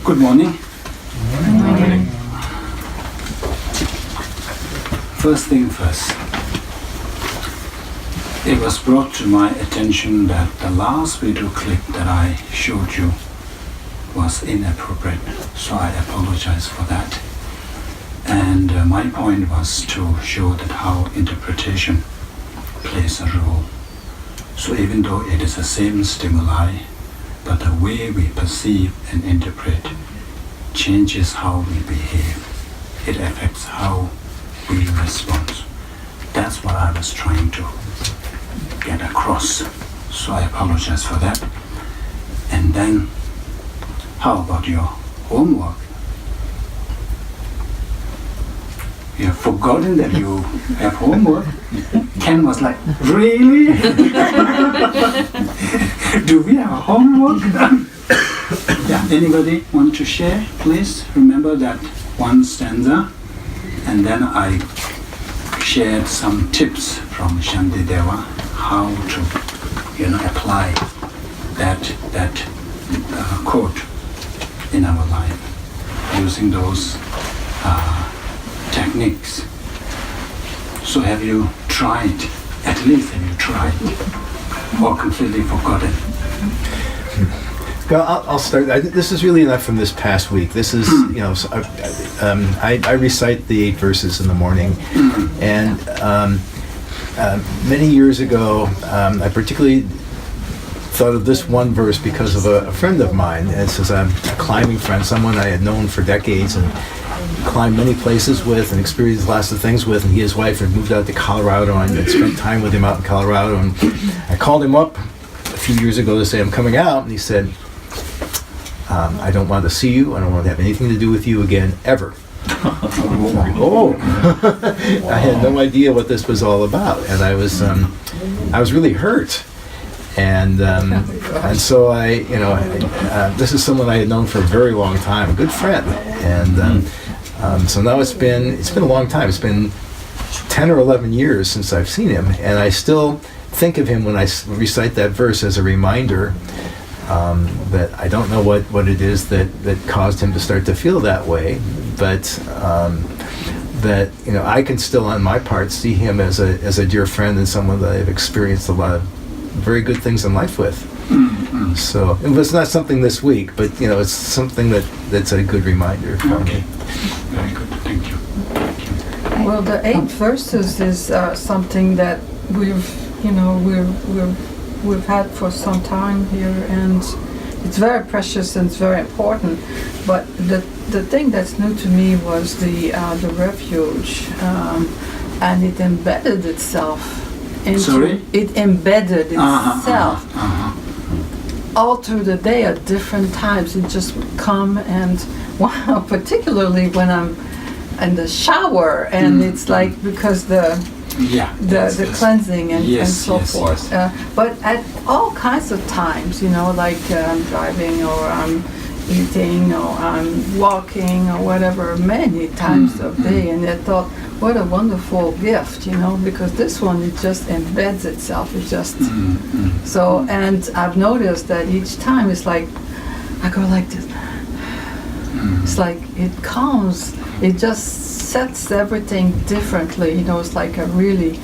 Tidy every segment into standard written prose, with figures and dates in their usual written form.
Good morning. Good morning. First thing first, it was brought to my attention that the last video clip that I showed you was inappropriate, so I apologize for that. And my point was to show that how interpretation plays a role. So even though it is the same stimuli, but the way we perceive and interpret changes how we behave. It affects how we respond. That's what I was trying to get across. So I apologize for that. And then, how about your homework? You have forgotten that you have homework? Ken was like, really? Do we have homework? Yeah, anybody want to share? Please remember that one stanza. And then I shared some tips from Shantideva how to, apply that quote in our life using those techniques. So have you tried? At least have you tried? Or completely forgotten? Well, I'll start. This is really not from this past week. This is, I recite the 8 verses in the morning, and many years ago, I particularly thought of this one verse because of a friend of mine. And this is a climbing friend, someone I had known for decades and climbed many places with and experienced lots of things with, and he and his wife had moved out to Colorado, and I had spent time with him out in Colorado, and I called him up a few years ago to say I'm coming out, and he said, I don't want to see you, I don't want to have anything to do with you again, ever. I had no idea what this was all about, and I was really hurt. And so this is someone I had known for a very long time, a good friend, and so now it's been a long time. It's been 10 or 11 years since I've seen him, and I still think of him when I recite that verse as a reminder that I don't know what it is that caused him to start to feel that way, but that I can still on my part see him as a dear friend and someone that I've experienced a lot of very good things in life with. Mm-hmm. So it was not something this week, but it's something that's a good reminder for me. Very good, thank you. Well, the 8 verses is something that we've had for some time here, and it's very precious and it's very important. But the thing that's new to me was the refuge, and it embedded itself. It embedded itself all through the day at different times. It just would come, and wow, particularly when I'm in the shower, and it's like because the cleansing and so forth. But at all kinds of times, like I'm driving or I'm eating or I'm walking or whatever, many times of day, and I thought, what a wonderful gift, because this one, it just embeds itself. It just so, and I've noticed that each time it's like I go like this. It's like it calms. It just sets everything differently. It's like a really,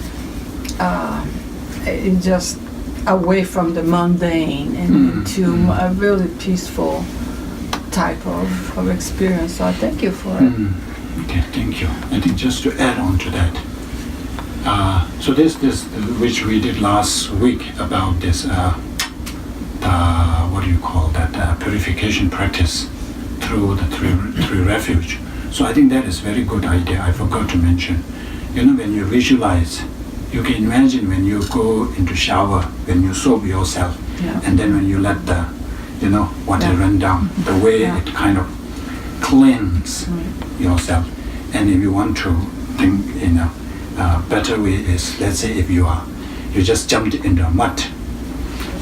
it just away from the mundane and into a really peaceful type of experience. So I thank you for it. Okay, thank you. I think just to add on to that, So this which we did last week about this what do you call that purification practice through the three refuge. So I think that is very good idea. I forgot to mention. When you visualize, you can imagine when you go into shower, when you soap yourself, and then when you let the water run down, the way it kind of cleans yourself. And if you want to think in a better way is, let's say if you just jumped into a mud,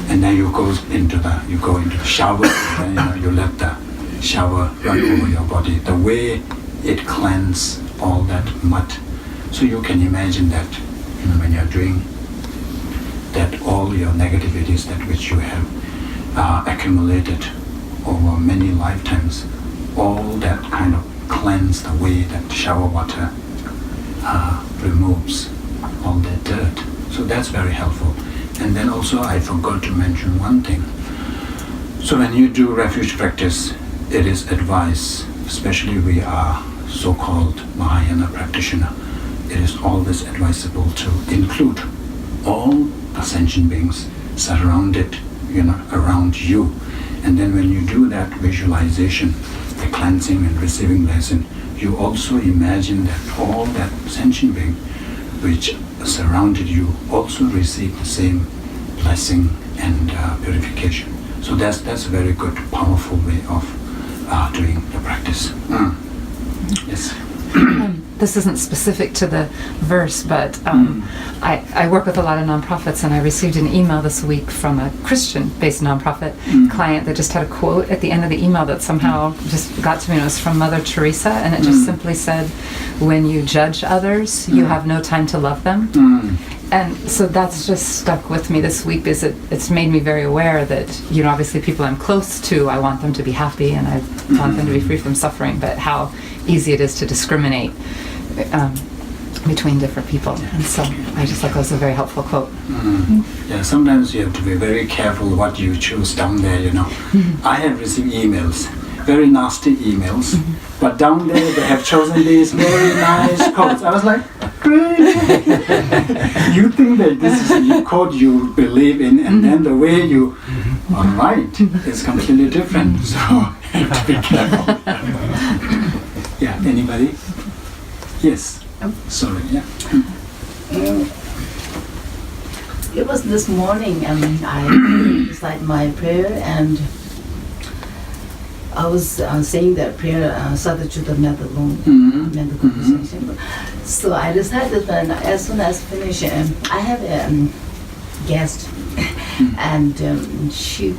and then you go into the shower, and then you let the shower run over your body. The way it cleanses all that mud. So you can imagine that when you're doing that, all your negativities that which you have accumulated over many lifetimes, all that kind of cleanse the way that shower water removes all that dirt. So that's very helpful. And then also I forgot to mention one thing. So when you do refuge practice, it is advised, especially we are so-called Mahayana practitioner, it is always advisable to include all the sentient beings surrounded, around you. And then when you do that visualization, the cleansing and receiving lesson, you also imagine that all that sentient being which surrounded you also receive the same blessing and purification. So that's a very good, powerful way of doing the practice. Yes. This isn't specific to the verse, but I work with a lot of nonprofits, and I received an email this week from a Christian-based nonprofit client that just had a quote at the end of the email that somehow just got to me. It was from Mother Teresa, and it just simply said, "When you judge others, you have no time to love them." And so that's just stuck with me this week, because it's made me very aware that, obviously people I'm close to, I want them to be happy and I want them to be free from suffering, but how easy it is to discriminate between different people. And so I just thought that was a very helpful quote. Yeah, sometimes you have to be very careful what you choose down there, I have received emails, very nasty emails, but down there they have chosen these very nice quotes. I was like, great! You think that this is a quote you believe in, and then the way you write is completely different. So you have to be careful. Yeah, anybody? Yes. Sorry, yeah. It was this morning, I recited my prayer, and I was saying that prayer, Sadhuchuta Medalung, mental conversation. So I decided that as soon as finish, I have a guest, and she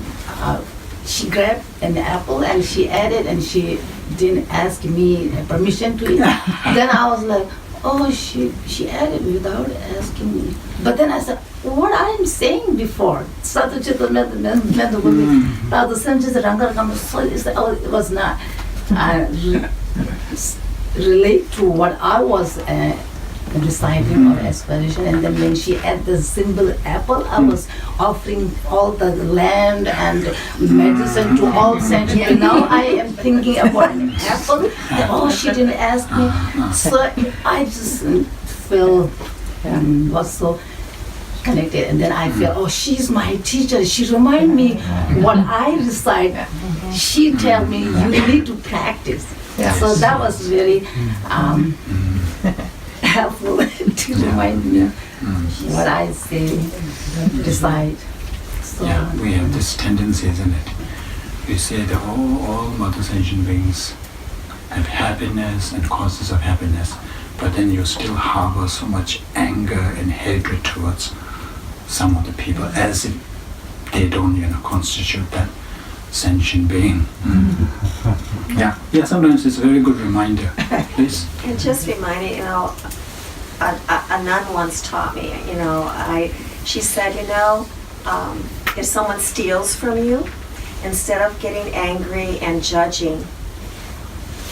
grabbed an apple and she ate it, and she didn't ask me permission to eat. Then I was like, oh, she ate it without asking me. But then I said, what I'm saying before, Sadhuchuta Medalung, the sentences it was not. Relate to what I was reciting or explanation, and then when she had the symbol apple, I was offering all the land and medicine to all sentient. And now I am thinking about an apple. Oh, she didn't ask me, so I just feel was so connected. And then I feel, oh, she's my teacher. She remind me what I recite. She tell me you need to practice. Yes. So that was very helpful to remind me what I say, decide. So, yeah, we have this tendency, isn't it? We say that all mother sentient beings have happiness and causes of happiness, but then you still harbor so much anger and hatred towards some of the people, as if they don't, constitute that sentient being. Yeah, sometimes it's a very good reminder. Please. It just reminded, a nun once taught me, she said, if someone steals from you, instead of getting angry and judging,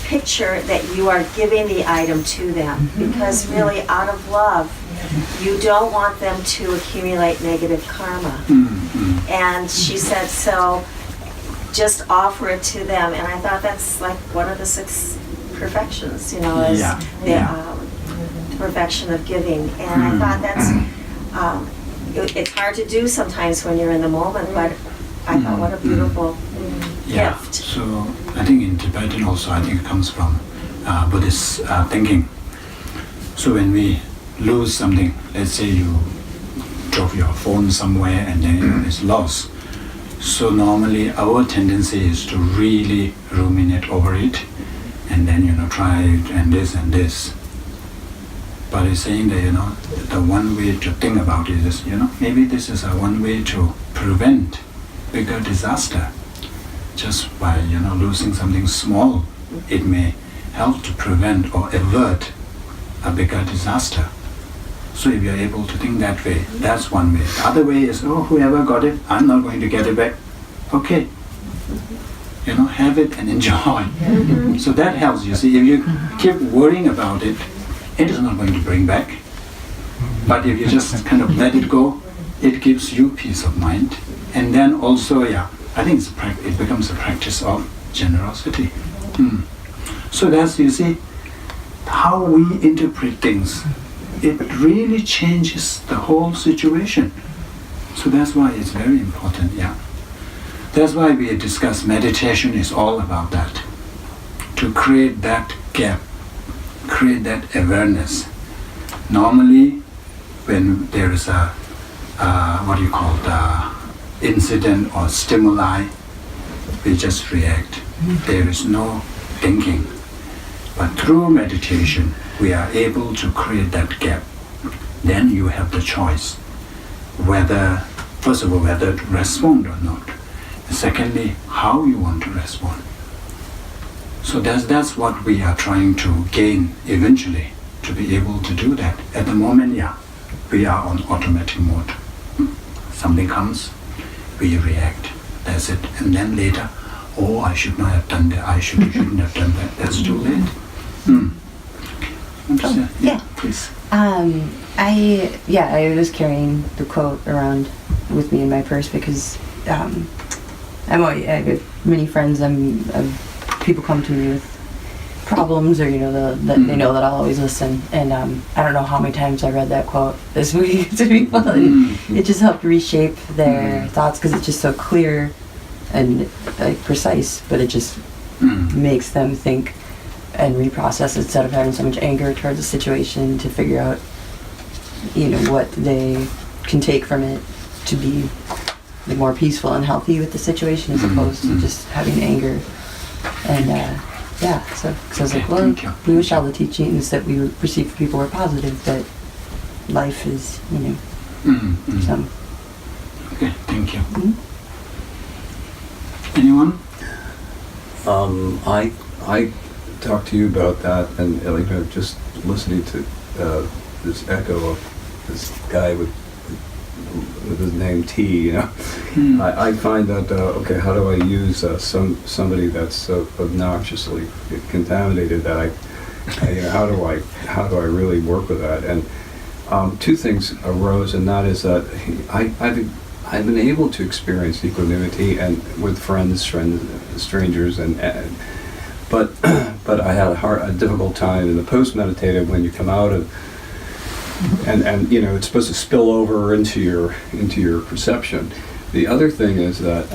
picture that you are giving the item to them, because really out of love, you don't want them to accumulate negative karma. And she said, so just offer it to them. And I thought that's like one of the 6 perfections, perfection of giving. And I thought that's, it's hard to do sometimes when you're in the moment, but I thought what a beautiful gift. So I think in Tibetan also, I think it comes from Buddhist thinking. So when we lose something, let's say you drop your phone somewhere and then it's lost. So normally our tendency is to really ruminate over it and then, try it and this. But it's saying that, the one way to think about it is, maybe this is one way to prevent bigger disaster. Just by, losing something small, it may help to prevent or avert a bigger disaster. So if you're able to think that way, that's one way. The other way is, whoever got it, I'm not going to get it back. Okay. Have it and enjoy. So that helps, you see. If you keep worrying about it, it is not going to bring back. But if you just kind of let it go, it gives you peace of mind. And then also, I think it becomes a practice of generosity. So that's, you see, how we interpret things. It really changes the whole situation. So that's why it's very important, That's why we discuss meditation is all about that. To create that gap, create that awareness. Normally, when there is a, incident or stimuli, we just react. There is no thinking. But through meditation, we are able to create that gap. Then you have the choice first of all, whether to respond or not. And secondly, how you want to respond. So that's what we are trying to gain eventually, to be able to do that. At the moment, we are on automatic mode. Something comes, we react. That's it. And then later, I should not have done that. I shouldn't have done that. That's too late. Please. I was carrying the quote around with me in my purse because I have many friends. People come to me with problems, or they know that I'll always listen. And I don't know how many times I read that quote this week to people. And it just helped reshape their thoughts because it's just so clear and precise, but it just makes them think and reprocess instead of having so much anger towards the situation, to figure out what they can take from it to be more peaceful and healthy with the situation, as opposed to just having anger. And so I was like, well, we wish all the teachings that we receive from people were positive, but life is some. Okay, thank you. Anyone? I talked to you about that, and just listening to this echo of this guy with his name T. I find that how do I use somebody that's so obnoxiously contaminated that how do I really work with that? And two things arose, and that is that I've been able to experience equanimity and with friends, strangers, but I had a difficult time in the post-meditative when you come out of, and it's supposed to spill over into your perception. The other thing is that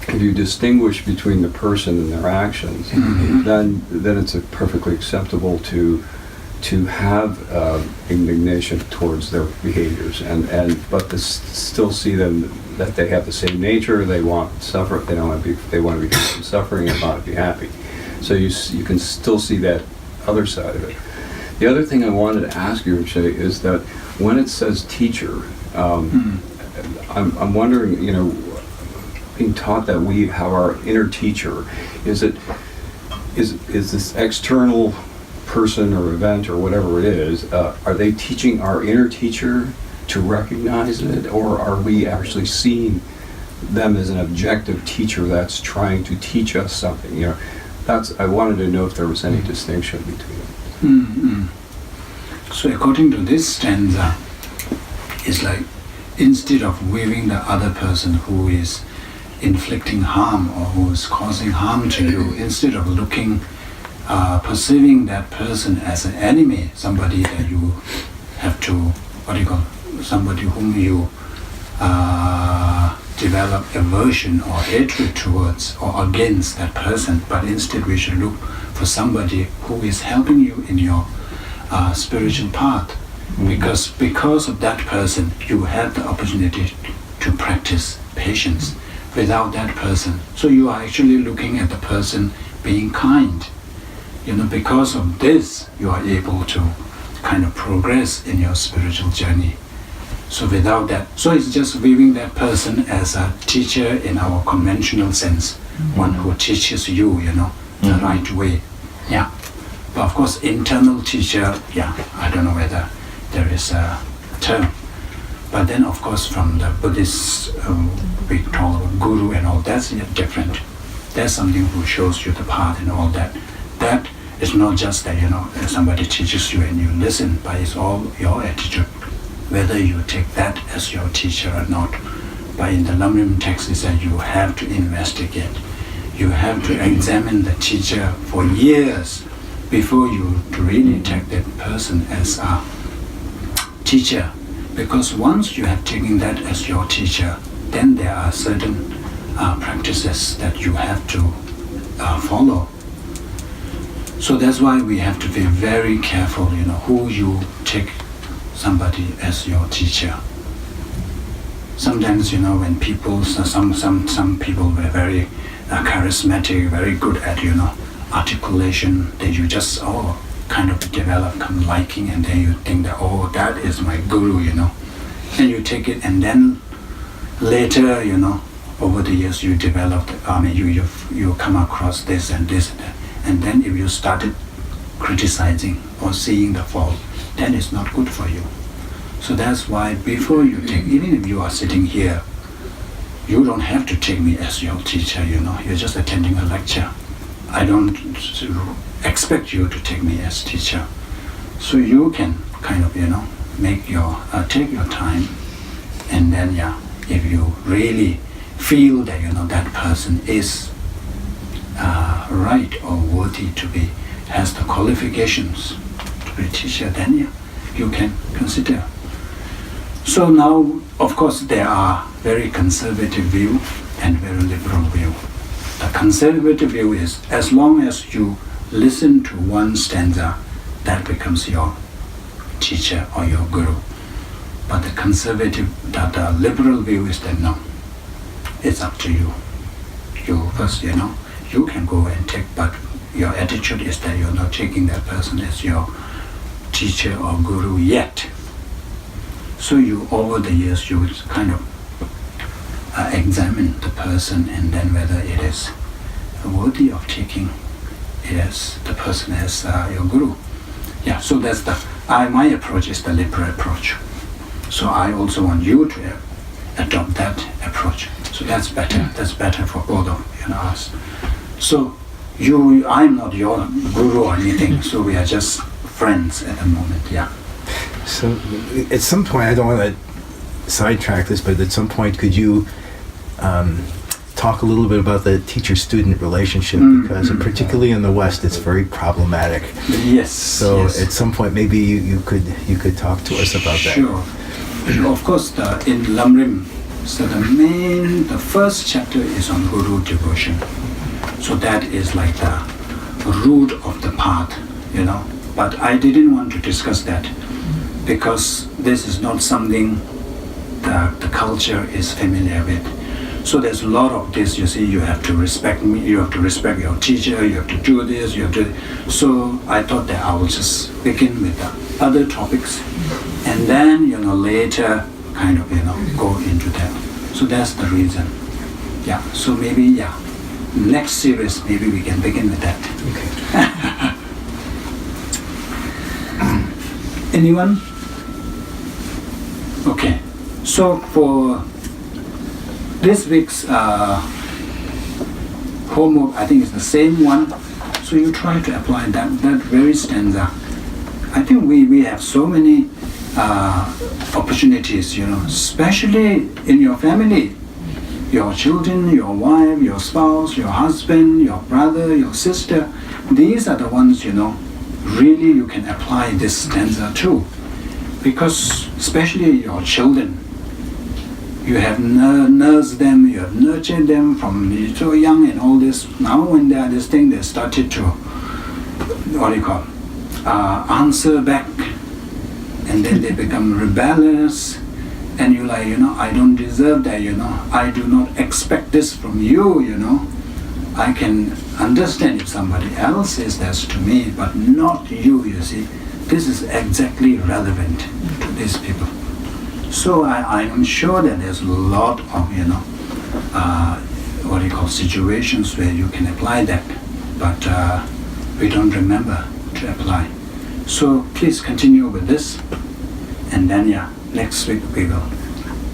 if you distinguish between the person and their actions, then it's perfectly acceptable to have indignation towards their behaviors, but to still see them that they have the same nature. They want to suffer. They want to be suffering and want to be happy. So you can still see that other side of it. The other thing I wanted to ask you, Rinpoche, is that when it says teacher, I'm wondering, being taught that we have our inner teacher, is this external person or event or whatever it is, are they teaching our inner teacher to recognize it, or are we actually seeing them as an objective teacher that's trying to teach us something? I wanted to know if there was any distinction between them. So according to this stanza, it's like, instead of viewing the other person who is inflicting harm or who is causing harm to you, instead of looking perceiving that person as an enemy, somebody that you have to, somebody whom you develop aversion or hatred towards or against that person, but instead we should look for somebody who is helping you in your spiritual path. Because of that person, you have the opportunity to practice patience. Without that person, so you are actually looking at the person being kind. Because of this, you are able to kind of progress in your spiritual journey. So without that, so it's just viewing that person as a teacher in our conventional sense, one who teaches you, the right way. Yeah. But of course, internal teacher, I don't know whether there is a term. But then, of course, from the Buddhist, we talk about guru and all, that's different. There's something who shows you the path and all that. That is not just that, somebody teaches you and you listen, but it's all your attitude, whether you take that as your teacher or not. But in the Lamrim text, it says you have to investigate. You have to examine the teacher for years before you really take that person as a teacher. Because once you have taken that as your teacher, then there are certain practices that you have to follow. So that's why we have to be very careful, who you take somebody as your teacher. Sometimes, when people, some people were very charismatic, very good at, articulation, that you just, kind of develop liking, and then you think that, that is my guru, and you take it, and then later, over the years you developed, you come across this and this and that, and then if you started criticizing or seeing the fault, then it's not good for you. So that's why before you take, even if you are sitting here, you don't have to take me as your teacher, you're just attending a lecture. I don't expect you to take me as teacher. So you can kind of, make take your time, and then, if you really feel that, that person is right or worthy to be, has the qualifications to be a teacher, then, you can consider. So now, of course, there are very conservative view and very liberal view. The conservative view is, as long as you listen to one stanza, that becomes your teacher or your guru. But the liberal view is that no, it's up to you. You first, you can go and take, but your attitude is that you're not taking that person as your teacher or guru yet. So you, over the years, you kind of examine the person, and then whether it is worthy of taking the person as your guru. Yeah, so that's my approach is the liberal approach. So I also want you to adopt that approach. So that's better. That's better for both of us. So I'm not your guru or anything. So we are just friends at the moment. Yeah. So at some point, I don't want to sidetrack this, but at some point, could you talk a little bit about the teacher-student relationship, because particularly in the West, it's very problematic. Yes. So at some point, maybe you could talk to us about that. Sure. Of course, in Lamrim, so the first chapter is on Guru devotion. So that is like the root of the path, But I didn't want to discuss that because this is not something that the culture is familiar with. So there's a lot of this, you have to respect me, you have to respect your teacher, you have to do this, So I thought that I will just begin with the other topics, and then, later kind of, go into them. So that's the reason. Yeah, so maybe, next series, maybe we can begin with that. Okay. Anyone? Okay, so for this week's homework, I think it's the same one. So you try to apply that very stanza. I think we have so many opportunities, especially in your family, your children, your wife, your spouse, your husband, your brother, your sister. these are the ones, really you can apply this stanza too. Because especially your children, you have nursed them, you have nurtured them from so young and all this. Now when they are this thing, they started to, answer back, and then they become rebellious, and you're like, I don't deserve that, I do not expect this from you, I can understand if somebody else says that to me, but not you, you see. This is exactly relevant to these people. So I am sure that there's a lot of, situations where you can apply that, but we don't remember to apply. So please continue with this, and then next week we will.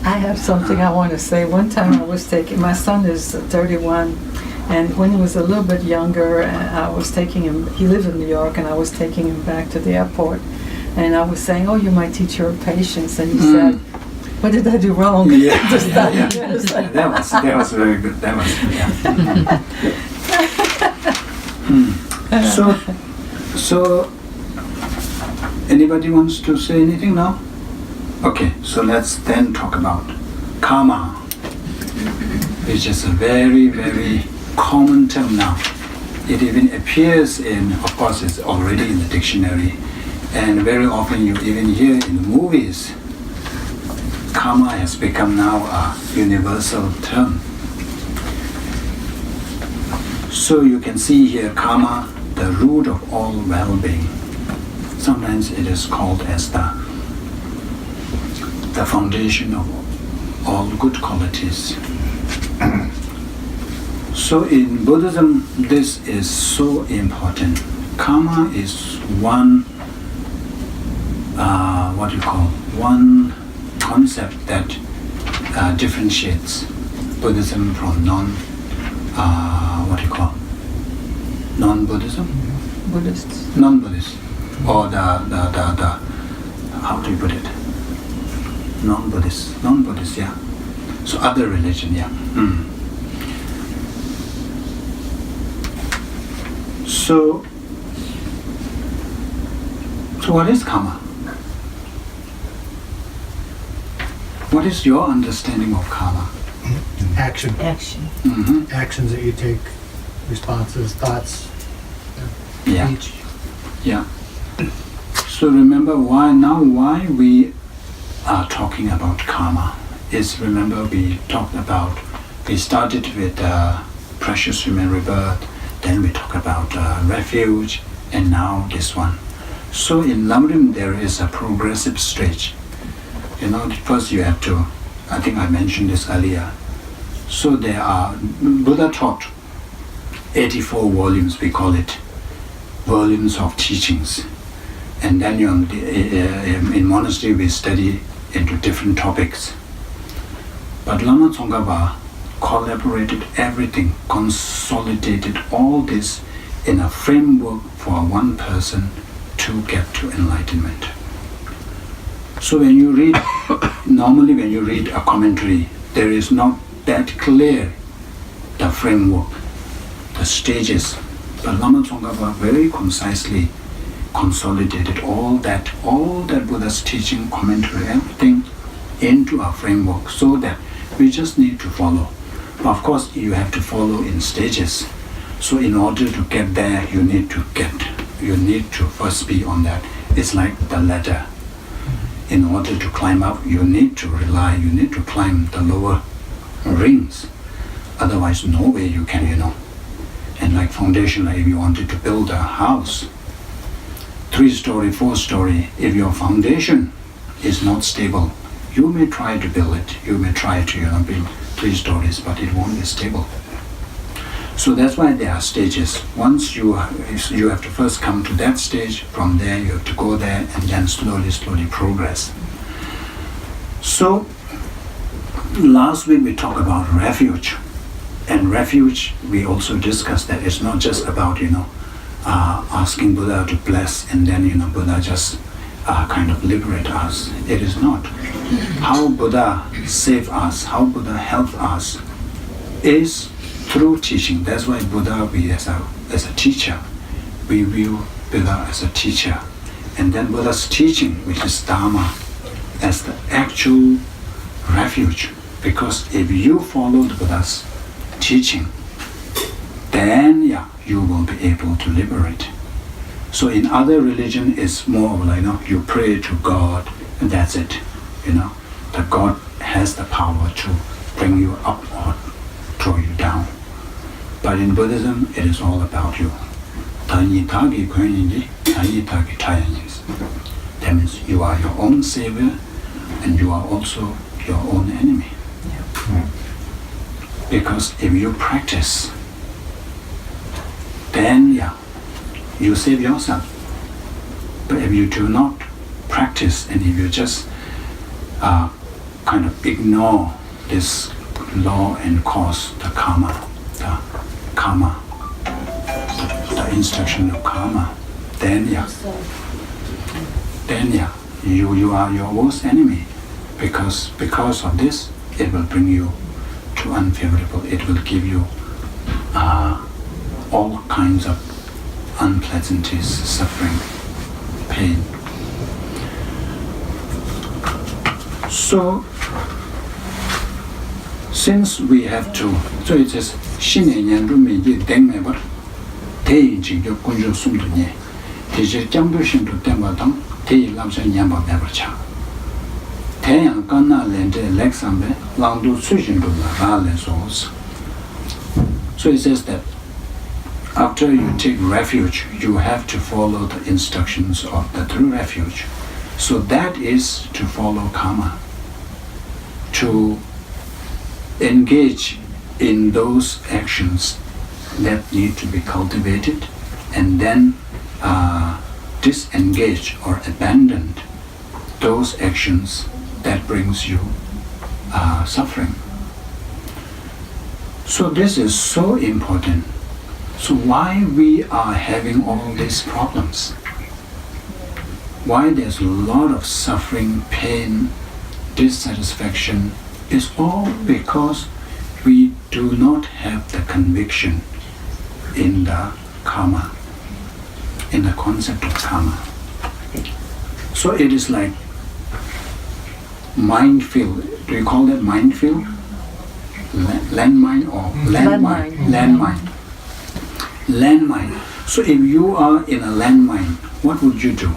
I have something I want to say. One time I was taking, my son is 31, and when he was a little bit younger, I was taking him, he lived in New York, and I was taking him back to the airport. And I was saying, oh, you're my teacher of patience. And he said, what did I do wrong? Yeah. That was very good. That was, So, anybody wants to say anything now? Okay, so let's then talk about karma, which is a very, very common term now. It even appears in, of course, it's already in the dictionary, and very often you even hear in the movies. Karma has become now a universal term. So you can see here karma, the root of all well-being. Sometimes it is called as the foundation of all good qualities. So in Buddhism, this is so important. Karma is one, one concept that differentiates Buddhism from non-Buddhism? Buddhists. Non-Buddhist, or the how do you put it? Non-Buddhist, yeah. So other religion, yeah. So what is karma? What is your understanding of karma? Action. Mm-hmm. Actions that you take, responses, thoughts. Yeah. Each. Yeah. So remember why we are talking about karma is, remember we started with precious human rebirth, then we talk about refuge, and now this one. So in Lamrim there is a progressive stage. First you have to, I think I mentioned this earlier. So Buddha taught 84 volumes, we call it, volumes of teachings. And then in monastery we study into different topics. But Lama Tsongkhapa collaborated everything, consolidated all this in a framework for one person to get to enlightenment. So normally when you read a commentary, there is not that clear the framework, the stages. But Lama Tsongkhapa very concisely consolidated all that Buddha's teaching, commentary, everything into a framework, so that we just need to follow. But of course, you have to follow in stages. So in order to get there, you need to first be on that. It's like the ladder. In order to climb up, you need to climb the lower rings. Otherwise, no way you can, And like foundation, like if you wanted to build a house, 3-story, 4-story, if your foundation is not stable, you may try to build it, you may try to build 3 stories, but it won't be stable. So that's why there are stages. Once you have to first come to that stage, from there you have to go there, and then slowly progress. So last week we talked about refuge. And refuge, we also discussed that it's not just about, asking Buddha to bless and then, Buddha just kind of liberate us. It is not. How Buddha save us, how Buddha help us is through teaching. That's why Buddha, as a teacher, we view Buddha as a teacher, and then Buddha's teaching, which is Dharma, as the actual refuge. Because if you follow the Buddha's teaching, then you will be able to liberate. So in other religion, it's more like, you pray to God and that's it. That God has the power to bring you up or throw you down. But in Buddhism, it is all about you. That means you are your own savior and you are also your own enemy. Because if you practice, then you save yourself. But if you do not practice and if you just kind of ignore this law and cause, the instruction of karma, then you are your worst enemy. Because of this, it will bring you to unfavorable. It will give you all kinds of unpleasantness, suffering, pain. So, since we have to, so it says, so it says that after you take refuge, you have to follow the instructions of the true refuge. So that is to follow karma, to engage in those actions that need to be cultivated, and then disengage or abandon those actions that brings you suffering. So this is so important. So why we are having all these problems? Why there's a lot of suffering, pain, dissatisfaction, is all because we do not have the conviction in the karma, in the concept of karma. So it is like minefield. Do you call that minefield? Landmine or landmine? Landmine. So if you are in a landmine, what would you do?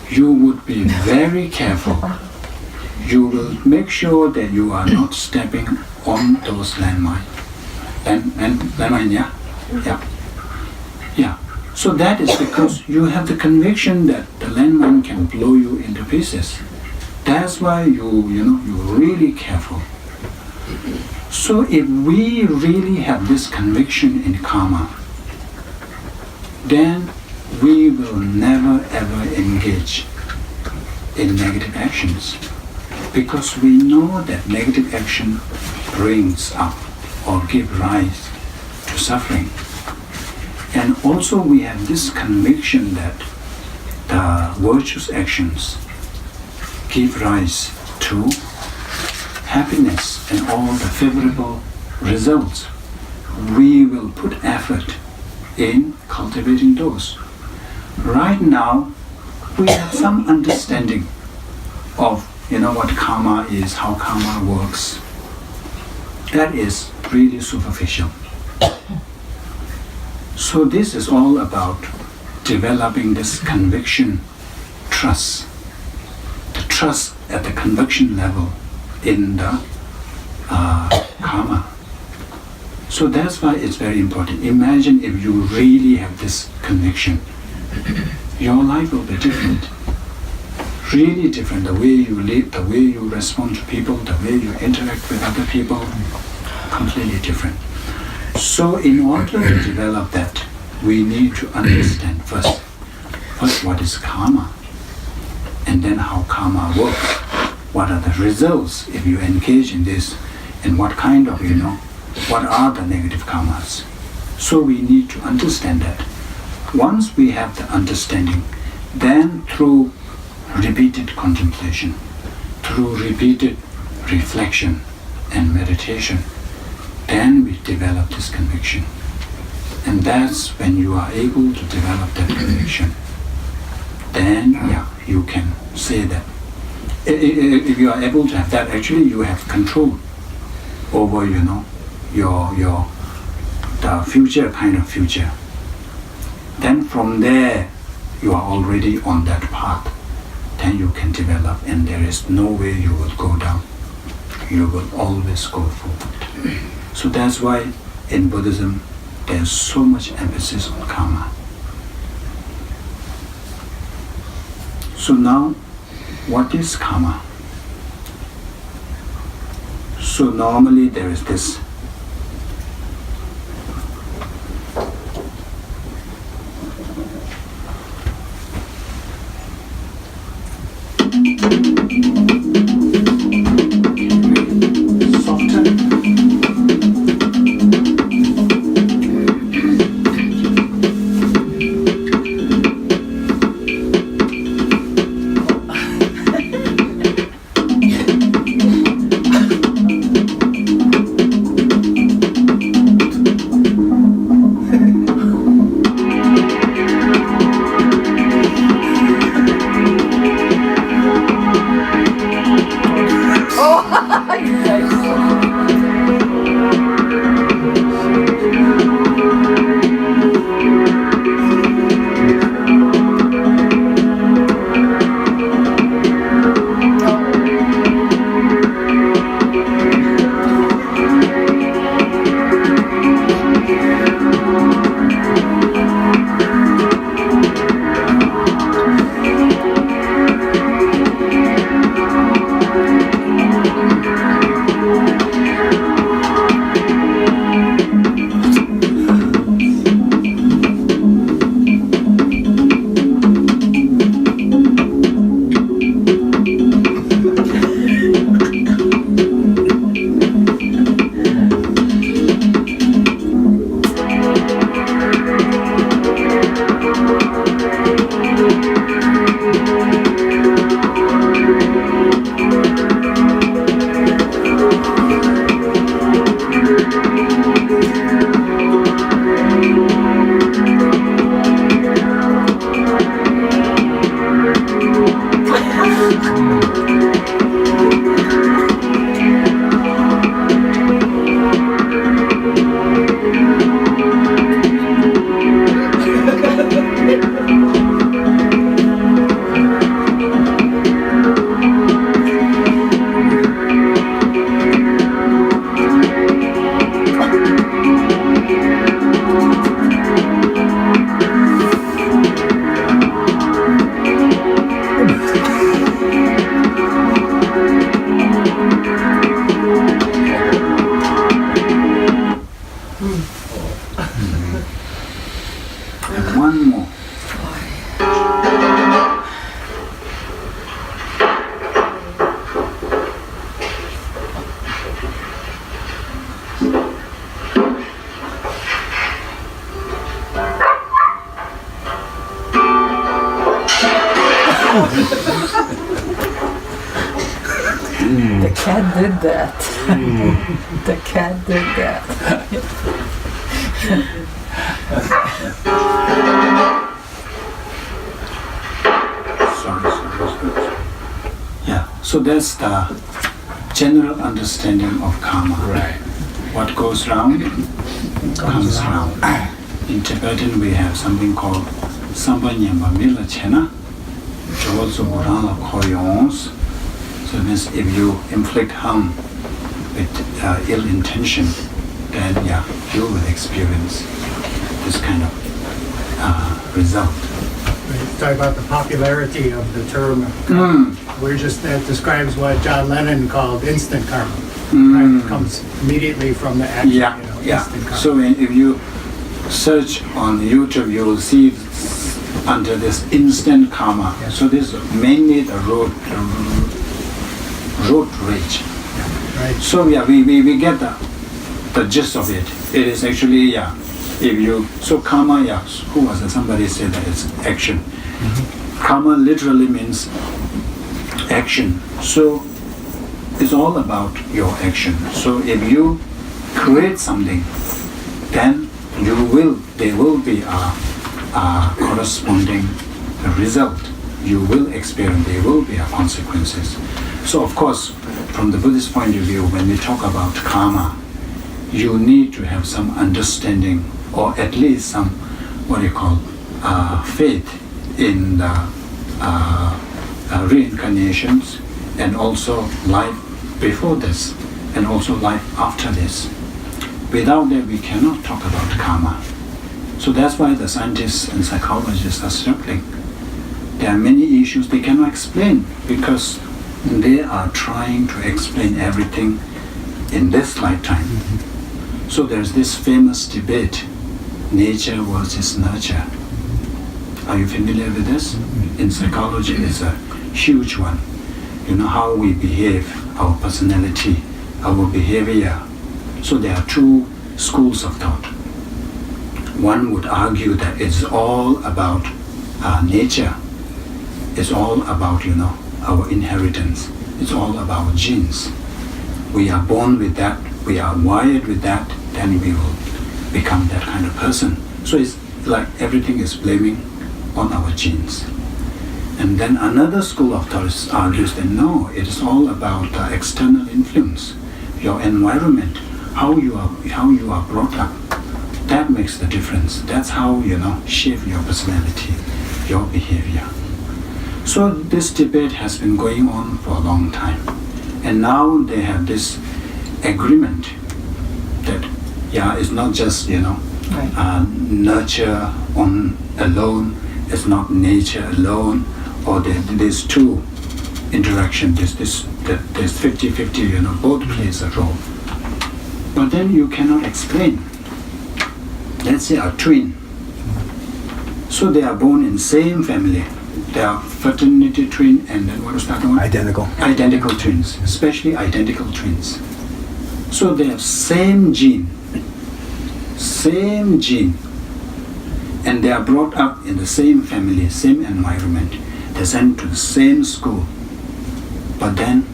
You would be very careful. You will make sure that you are not stepping on those landmine. Landmine, yeah. So that is because you have the conviction that the landmine can blow you into pieces. That's why you're really careful. So if we really have this conviction in karma, then we will never ever engage in negative actions, because we know that negative action brings up or gives rise to suffering. And also we have this conviction that the virtuous actions give rise to happiness and all the favorable results. We will put effort in cultivating those. Right now, we have some understanding of what karma is, how karma works. That is really superficial. So this is all about developing this conviction, trust. The trust at the conviction level in the karma. So that's why it's very important. Imagine if you really have this conviction, your life will be different. Really different. The way you live, the way you respond to people, the way you interact with other people, completely different. So in order to develop that, we need to understand first what is karma, and then how karma works. What are the results if you engage in this, and what kind of, what are the negative karmas. So we need to understand that. Once we have the understanding, then through repeated contemplation, through repeated reflection and meditation, then we develop this conviction. And that's when you are able to develop that conviction. Then, you can say that. If you are able to have that, actually you have control over, the future kind of future. Then from there, you are already on that path. Then you can develop, and there is no way you will go down. You will always go forward. So that's why in Buddhism, there's so much emphasis on karma. So now, what is karma? So normally there is this softer. And one more. The cat did that. The cat did that. Sorry. Yeah, so that's the general understanding of karma. Right. What goes round comes round. In Tibetan, we have something called Sambanyamba Mila Chena, Jozo Burana Koyons. So it means if you inflict harm with ill intention, then you will experience this kind of result. You talk about the popularity of the term. That describes what John Lennon called instant karma. Right? It comes immediately from the action. Instant karma. So if you search on YouTube, you will see under this instant karma. Yeah. So this is mainly the road rage. Right. So we get the gist of it. It is actually so karma, who was it? Somebody said that it's action. Karma literally means action. So it's all about your action. So if you create something, then there will be a corresponding result. You will experience, there will be consequences. So of course, from the Buddhist point of view, when we talk about karma, you need to have some understanding, or at least some, faith in the reincarnations, and also life before this, and also life after this. Without that, we cannot talk about karma. So that's why the scientists and psychologists are struggling. There are many issues they cannot explain because they are trying to explain everything in this lifetime. So there's this famous debate, nature versus nurture. Are you familiar with this? In psychology, it's a huge one. You know how we behave, our personality, our behavior. So there are two schools of thought. One would argue that it's all about nature. It's all about, our inheritance. It's all about genes. We are born with that, we are wired with that, then we will become that kind of person. So it's like everything is blaming on our genes. And then another school of thought argues that no, it is all about external influence, your environment, how you are brought up. That makes the difference. That's how shape your personality, your behavior. So this debate has been going on for a long time, and now they have this agreement that it's not just nurture on alone. It's not nature alone, or there's two interaction. There's 50-50. Both plays a role. But then you cannot explain. Let's say a twin. So they are born in same family. They are fraternity twin, and then what is that one? Identical. Identical twins, especially identical twins. So they have same gene, and they are brought up in the same family, same environment. They're sent to the same school, but then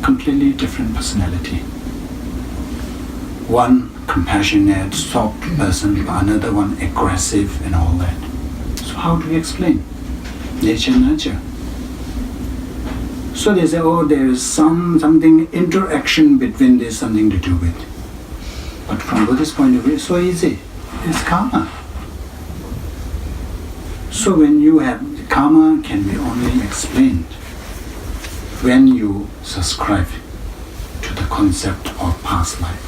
completely different personality. One compassionate, soft person, another one aggressive and all that. So how do we explain? Nature, nurture. So they say, there is something interaction between this, something to do with. But from Buddhist point of view, it's so easy. It's karma. So when you have karma, can be only explained when you subscribe to the concept of past life,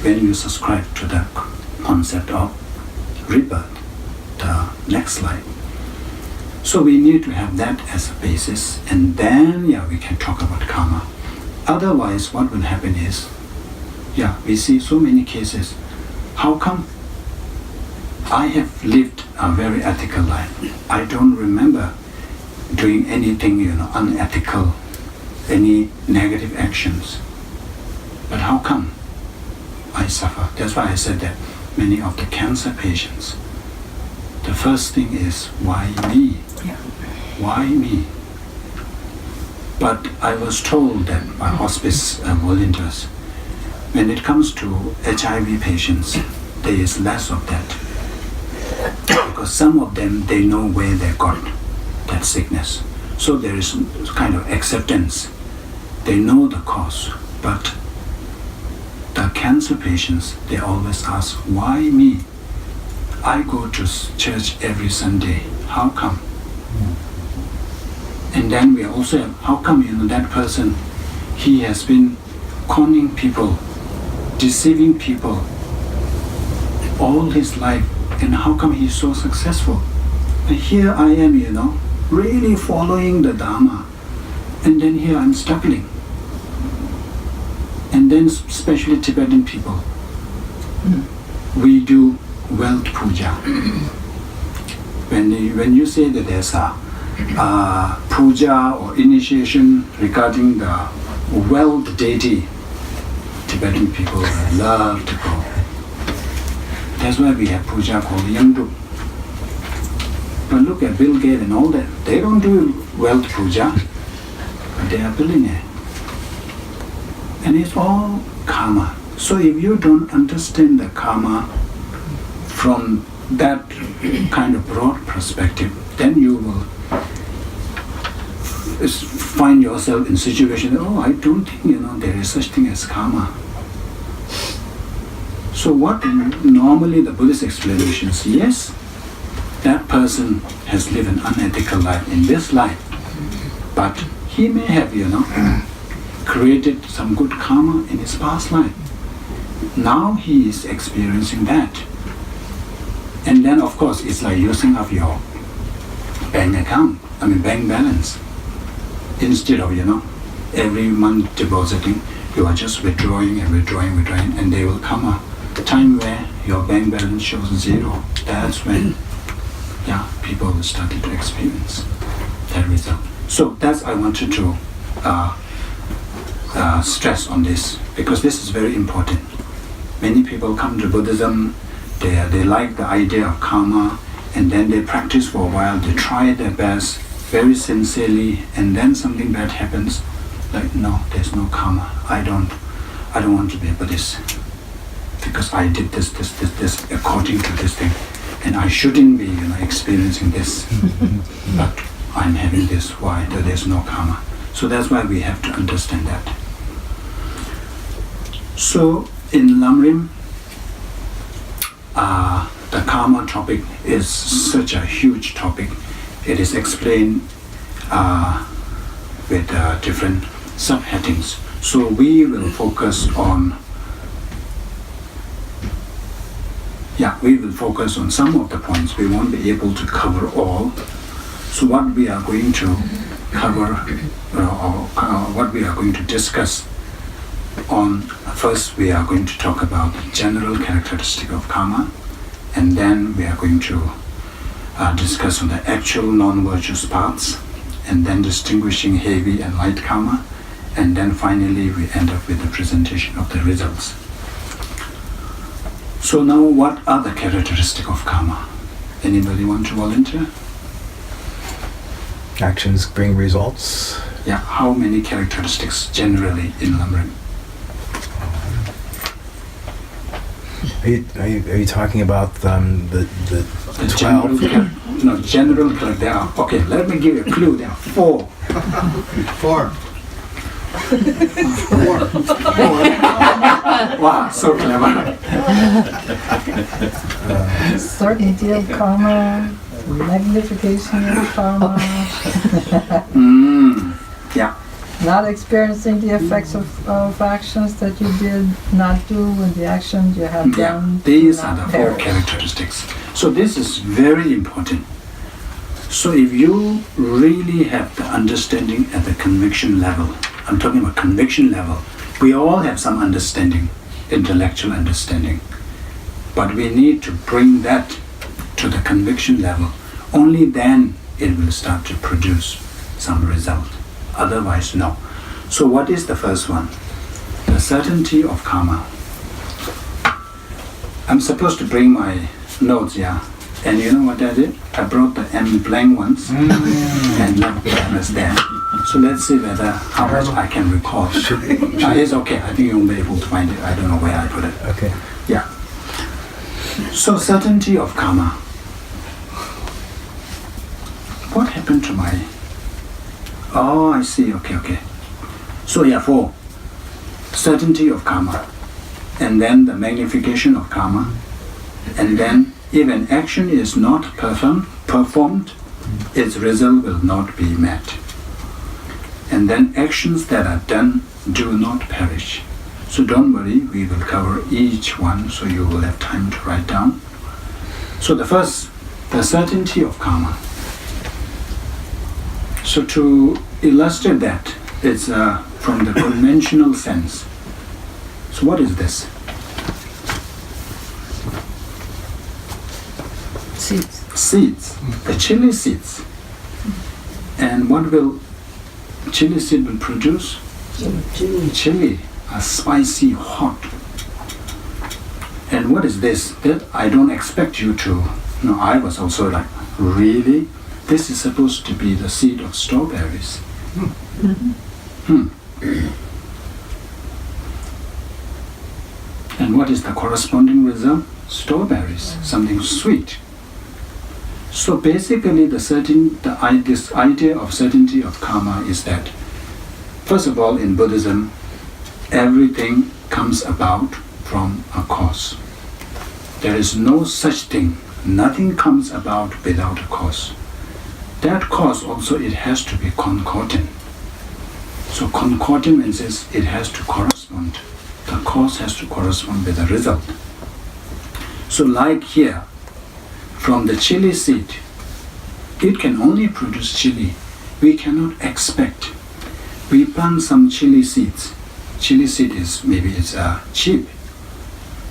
when you subscribe to the concept of rebirth, the next life. So we need to have that as a basis, and then we can talk about karma. Otherwise, what will happen is, we see so many cases. How come? I have lived a very ethical life. I don't remember doing anything, unethical, any negative actions. But how come I suffer? That's why I said that many of the cancer patients, the first thing is, why me? Why me? But I was told that by hospice volunteers, when it comes to HIV patients, there is less of that. Because some of them, they know where they got that sickness. So there is kind of acceptance. They know the cause. But the cancer patients, they always ask, why me? I go to church every Sunday. How come? And then we also have, how come, that person, he has been conning people, deceiving people all his life, and how come he's so successful? And here I am, really following the Dharma, and then here I'm struggling. And then especially Tibetan people, we do wealth puja. When you say that there's a puja or initiation regarding the wealth deity, Tibetan people love to go. That's why we have puja called Yangdu. But look at Bill Gates and all that. They don't do wealth puja, but they are billionaires. And it's all karma. So if you don't understand the karma, from that kind of broad perspective, then you will find yourself in situation, oh, I don't think, there is such thing as karma. So what normally the Buddhist explanation is, yes, that person has lived an unethical life in this life, but he may have, created some good karma in his past life. Now he is experiencing that. And then, of course, it's like using up your bank balance. Instead of, every month depositing, you are just withdrawing, and there will come a time where your bank balance shows zero. That's when, people will start to experience that result. So that's I wanted to stress on this, because this is very important. Many people come to Buddhism, they like the idea of karma, and then they practice for a while, they try their best very sincerely, and then something bad happens, like, no, there's no karma. I don't want to be a Buddhist because I did this according to this thing, and I shouldn't be experiencing this, but I'm having this. Why? There's no karma. So that's why we have to understand that. So in Lamrim, the karma topic is such a huge topic. It is explained with different subheadings. So we will focus on some of the points. We won't be able to cover all. So what we are going to cover, what we are going to discuss on, first we are going to talk about the general characteristic of karma, and then we are going to discuss on the actual non-virtuous parts, and then distinguishing heavy and light karma, and then finally we end up with the presentation of the results. So now, what are the characteristics of karma? Anybody want to volunteer? Actions bring results. Yeah, how many characteristics generally in Lamrim? Are you talking about the 12? General. There are. Okay, let me give you a clue. There are 4. 4. Wow, so clever. Certainty of karma, magnification of karma, Yeah. not experiencing the effects of actions that you did not do and the actions you have done. These are the 4 perish. characteristics. So this is very important. So if you really have the understanding at the conviction level, I'm talking about conviction level, we all have some understanding, intellectual understanding, but we need to bring that to the conviction level. Only then it will start to produce some result. Otherwise, no. So what is the first one? The certainty of karma. I'm supposed to bring my notes, and you know what I did? I brought the blank ones and left the others there. So let's see whether how much I can recall. It's okay. I think you'll be able to find it. I don't know where I put it. Okay. Yeah. So certainty of karma. What happened to my... Oh, I see. Okay. So 4. Certainty of karma. And then the magnification of karma. And then if an action is not performed, its result will not be met. And then actions that are done do not perish. So don't worry, we will cover each one so you will have time to write down. So the first, the certainty of karma. So to illustrate that, it's from the conventional sense. So what is this? Seeds, the chili seeds. And what will chili seed will produce? Chili, a spicy hot. And what is this? That I don't expect you to know. I was also like, really? This is supposed to be the seed of strawberries. And what is the corresponding result? Strawberries, something sweet. So basically, this idea of certainty of karma is that, first of all, in Buddhism, everything comes about from a cause. There is no such thing. Nothing comes about without a cause. That cause also, it has to be concordant. So concordant means it has to correspond. The cause has to correspond with the result. So like here, from the chili seed, it can only produce chili. We cannot expect. We plant some chili seeds. Chili seed is, maybe it's cheap.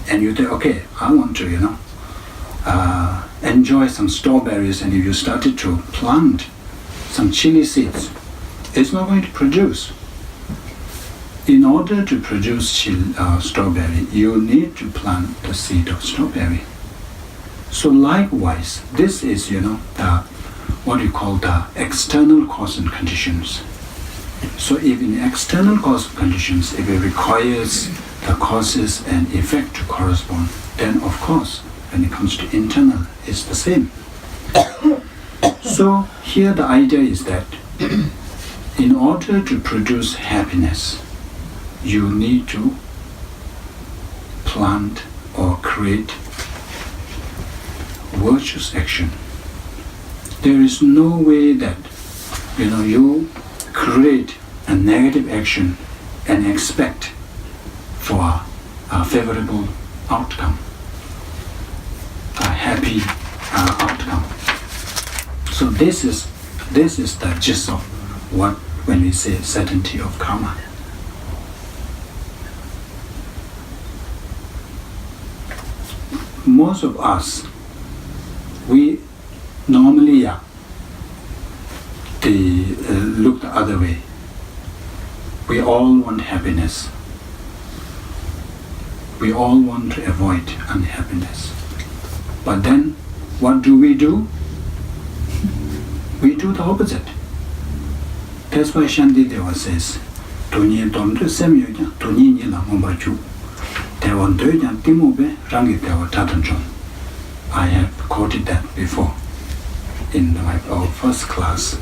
And you think, okay, I want to, enjoy some strawberries, and if you started to plant some chili seeds, it's not going to produce. In order to produce strawberry, you need to plant the seed of strawberry. So likewise, this is, what you call the external cause and conditions. So if in external cause and conditions, if it requires the causes and effect to correspond, then of course, when it comes to internal, it's the same. So here the idea is that in order to produce happiness, you need to plant or create virtuous action. There is no way that you create a negative action and expect for a favorable outcome, a happy outcome. So this is the gist of what when we say certainty of karma. Most of us, we normally look the other way. We all want happiness. We all want to avoid unhappiness. But then, what do? We do the opposite. That's why Shantideva says, I have quoted that before in our first class.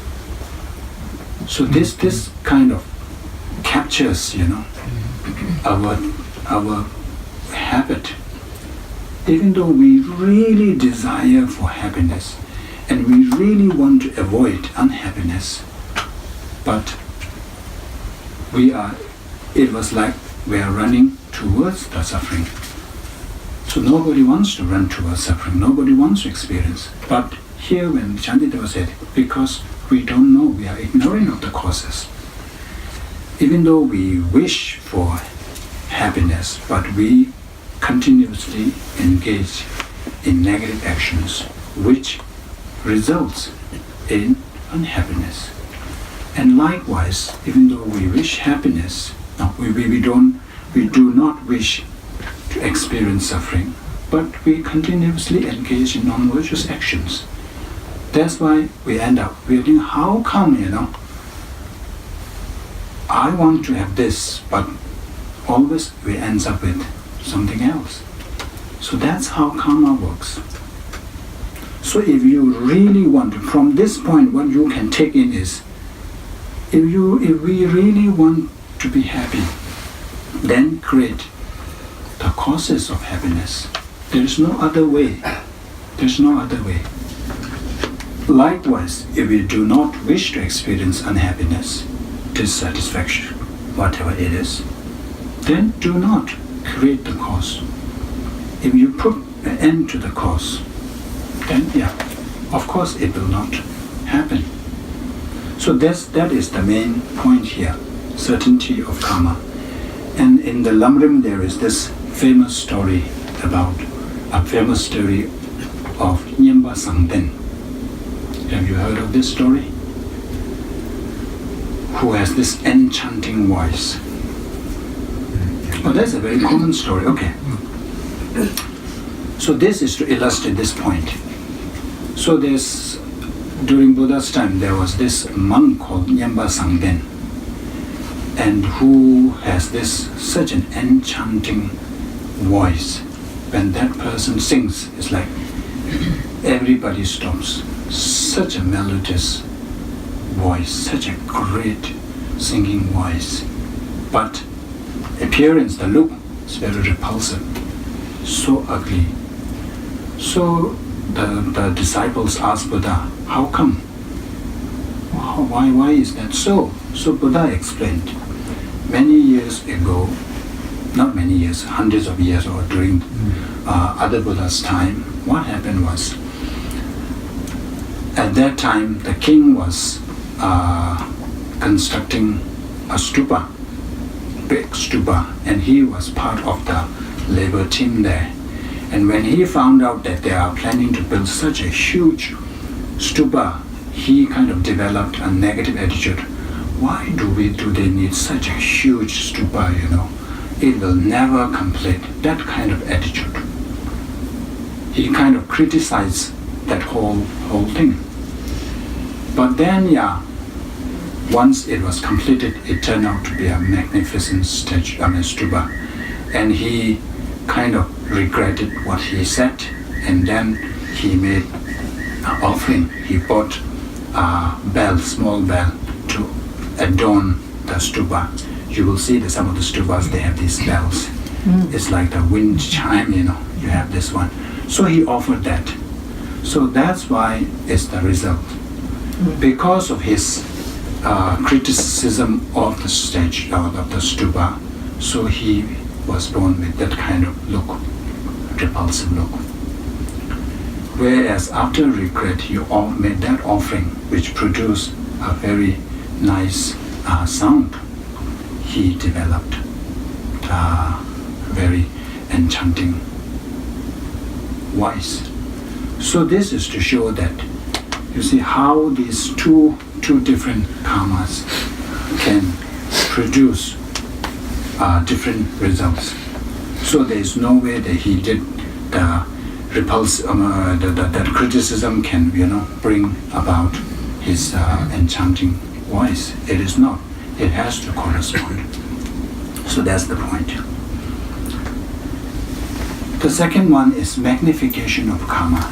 So this kind of captures, our habit. Even though we really desire for happiness and we really want to avoid unhappiness, but it was like we are running towards the suffering. So nobody wants to run towards suffering, nobody wants to experience. But here when Shantideva said, because we don't know, we are ignorant of the causes. Even though we wish for happiness, but we continuously engage in negative actions, which results in unhappiness. And likewise, even though we wish happiness, we do not wish to experience suffering, but we continuously engage in non-virtuous actions. That's why we end up feeling, how come, I want to have this, but always we end up with something else. So that's how karma works. So if you really want to, from this point, what you can take in is, if we really want to be happy, then create the causes of happiness. There is no other way. There's no other way. Likewise, if we do not wish to experience unhappiness, dissatisfaction, whatever it is, then do not create the cause. If you put an end to the cause, then of course it will not happen. So that is the main point here, certainty of karma. And in the Lamrim there is this famous story of Nyemba Sangden. Have you heard of this story? Who has this enchanting voice. Oh, that's a very common story. Okay. So this is to illustrate this point. So during Buddha's time, there was this monk called Nyemba Sangden, and who has such an enchanting voice. When that person sings, it's like everybody stops. Such a melodious voice, such a great singing voice. But appearance, the look, is very repulsive, so ugly. So the disciples asked Buddha, how come? Why is that so? So Buddha explained, many years ago, not many years, hundreds of years, or during other Buddha's time, what happened was, at that time the king was constructing a stupa, big stupa, and he was part of the labor team there. And when he found out that they are planning to build such a huge stupa, he kind of developed a negative attitude. Why do they need such a huge stupa, It will never complete. That kind of attitude. He kind of criticized that whole thing. But then, once it was completed, it turned out to be a magnificent stupa. And he kind of regretted what he said, and then he made an offering. He bought a bell, small bell, to adorn the stupa. You will see that some of the stupas, they have these bells. It's like the wind chime, you have this one. So he offered that. So that's why it's the result. Because of his criticism of the stage, of the stupa, so he was born with that kind of look, repulsive look. Whereas after regret, he made that offering, which produced a very nice sound. He developed a very enchanting voice. So this is to show that, you see how these two different karmas can produce different results. So there is no way that he did the that criticism can bring about his enchanting voice. It is not. It has to correspond. So that's the point. The second one is magnification of karma.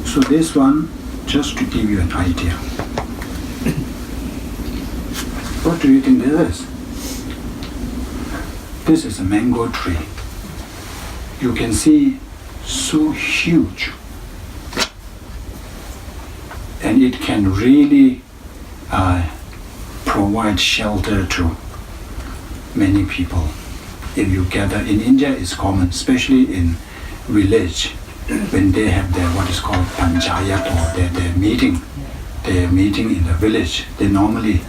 So this one, just to give you an idea. What do you think this is? This is a mango tree. You can see so huge. And it can really provide shelter to many people. If you gather in India, it's common, especially in village, when they have their what is called panchayat, or their meeting in the village. They normally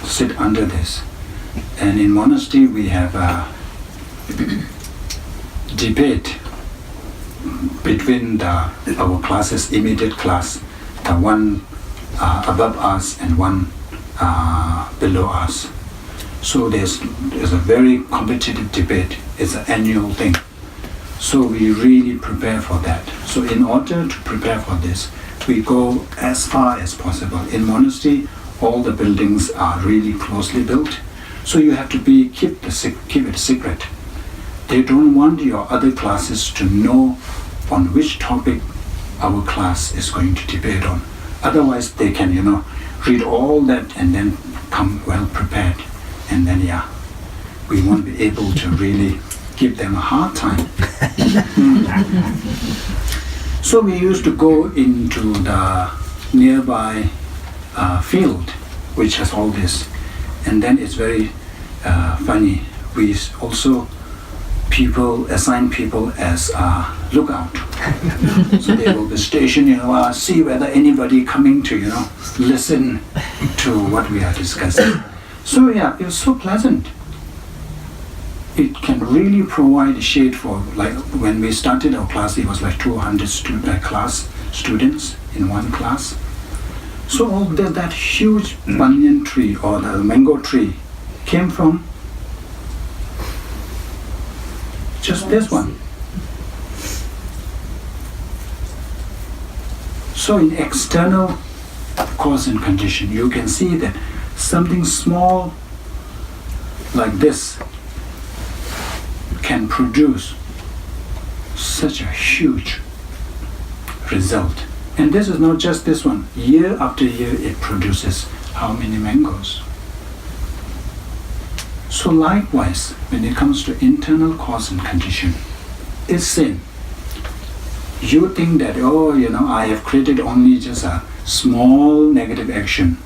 sit under this. And in monastery, we have a debate between our classes, immediate class, the one above us and one below us. So there's a very competitive debate. It's an annual thing. So we really prepare for that. So in order to prepare for this, we go as far as possible. In monastery, all the buildings are really closely built. So you have to keep it secret. They don't want your other classes to know on which topic our class is going to debate on. Otherwise, they can, read all that and then come well prepared. And then, we won't be able to really give them a hard time. So we used to go into the nearby field, which has all this. And then it's very funny. We also assign people as lookout. So they will be stationed, see whether anybody coming to, listen to what we are discussing. So it was so pleasant. It can really provide shade for, like when we started our class, it was like 200 students in one class. So all that huge banyan tree or the mango tree came from just this one. So in external cause and condition, you can see that something small like this can produce such a huge result. And this is not just this one. Year after year it produces how many mangoes? So likewise, when it comes to internal cause and condition, it's sin. You think that, oh, I have created only just a small negative action.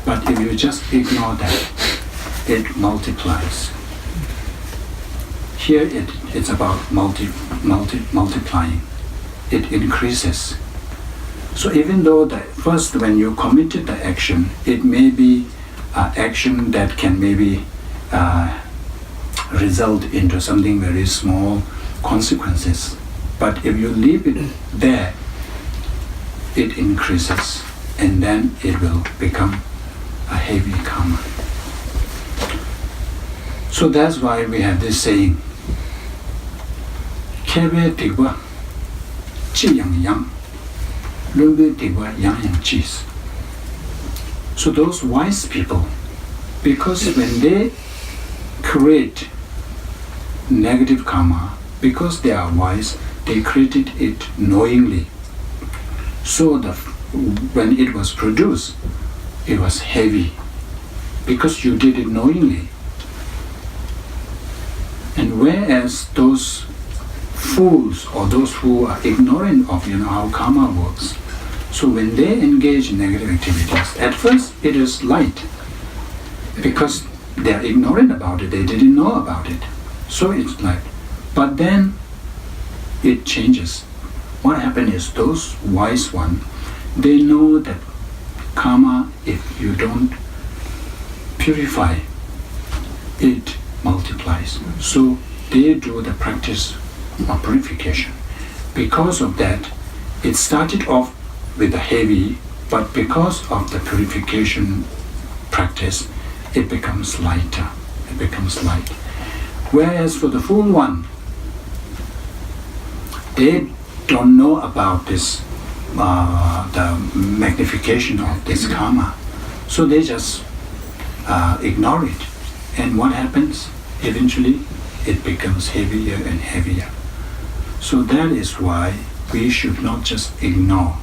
But if you just ignore that, it multiplies. Here it's about multiplying. It increases. So even though first when you committed the action, it may be an action that can maybe result into something very small consequences. But if you leave it there, it increases, and then it will become a heavy karma. So that's why we have this saying, Kebe tigwa chi yang yang, lumbe tigwa yang yang chis. So those wise people, because when they create negative karma, because they are wise, they created it knowingly. So when it was produced, it was heavy, because you did it knowingly. And whereas those fools or those who are ignorant of how karma works, so when they engage in negative activities, at first it is light, because they are ignorant about it, they didn't know about it. So it's light. But then it changes. What happens is those wise ones, they know that karma, if you don't purify, it multiplies. So they do the practice of purification. Because of that, it started off with a heavy, but because of the purification practice, it becomes lighter. It becomes light. Whereas for the fool one, they don't know about this, the magnification of this karma. So they just ignore it. And what happens? Eventually, it becomes heavier and heavier. So that is why we should not just ignore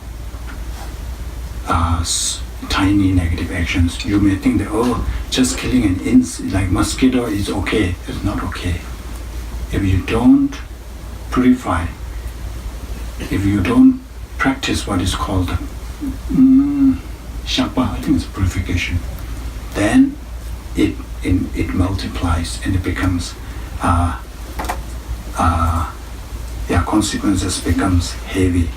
tiny negative actions. You may think that, oh, just killing an insect like mosquito is okay. It's not okay. If you don't purify, if you don't practice what is called shapa, I think it's purification, then it multiplies and it becomes consequences becomes heavy.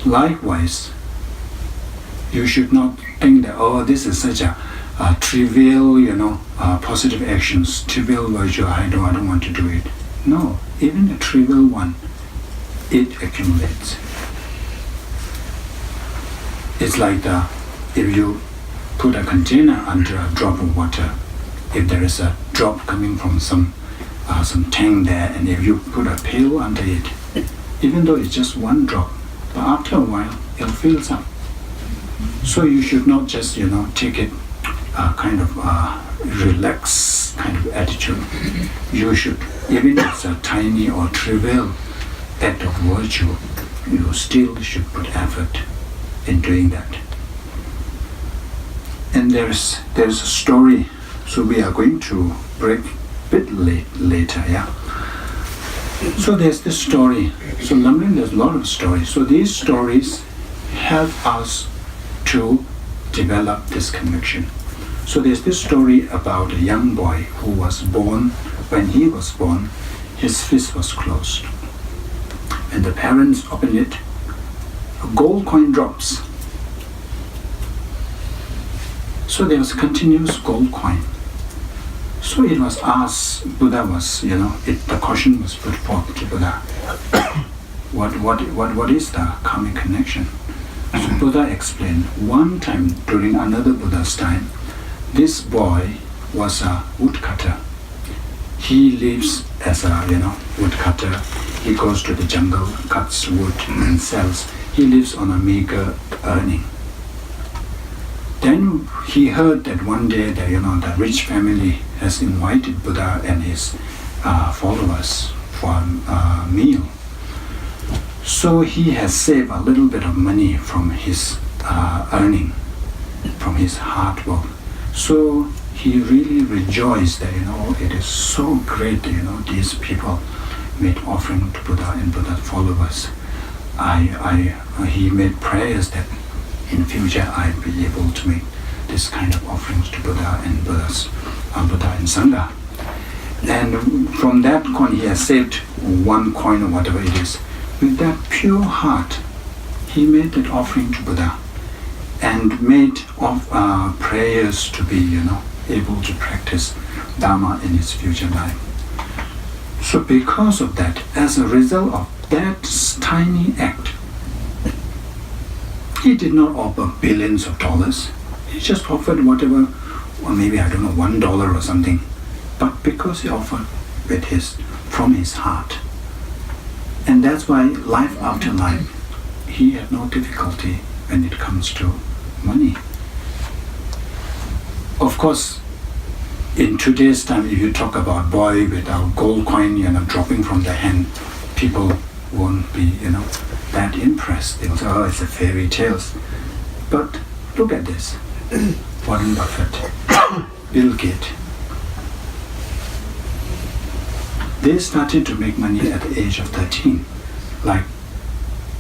Likewise, you should not think that, oh, this is such a trivial, positive actions, trivial virtue, I don't want to do it. No, even a trivial one, it accumulates. It's like if you put a container under a drop of water, if there is a drop coming from some tank there, and if you put a pail under it, even though it's just one drop, but after a while it fills up. So you should not just take it kind of relaxed kind of attitude. You should, even if it's a tiny or trivial act of virtue, you still should put effort in doing that. And there's a story, so we are going to break a bit later, yeah. So there's this story. So Lamrim, there's a lot of stories. So these stories help us to develop this conviction. So there's this story about a young boy who was born. When he was born, his fist was closed. And the parents opened it, a gold coin drops. So there was a continuous gold coin. So it was asked, Buddha was, the question was put forth to Buddha. What is the karmic connection? So Buddha explained, one time during another Buddha's time, this boy was a woodcutter. He lives as a woodcutter. He goes to the jungle, cuts wood and sells. He lives on a meager earning. Then he heard that one day that the rich family has invited Buddha and his followers for a meal. So he has saved a little bit of money from his earning, from his hard work. So he really rejoiced that it is so great that these people made offering to Buddha and Buddha's followers. He made prayers that in future I'd be able to make this kind of offerings to Buddha and Buddha and Sangha. And from that coin he has saved 1 coin or whatever it is. With that pure heart, he made that offering to Buddha and made prayers to be able to practice Dharma in his future life. So because of that, as a result of that tiny act, he did not offer billions of dollars. He just offered whatever, or maybe $1 or something. But because he offered from his heart, and that's why life after life, he had no difficulty when it comes to money. Of course, in today's time, if you talk about boy with a gold coin, dropping from the hand, people won't be, that impressed. They'll say, oh, it's a fairy tales. But look at this. Warren Buffett, Bill Gates. They started to make money at the age of 13. Like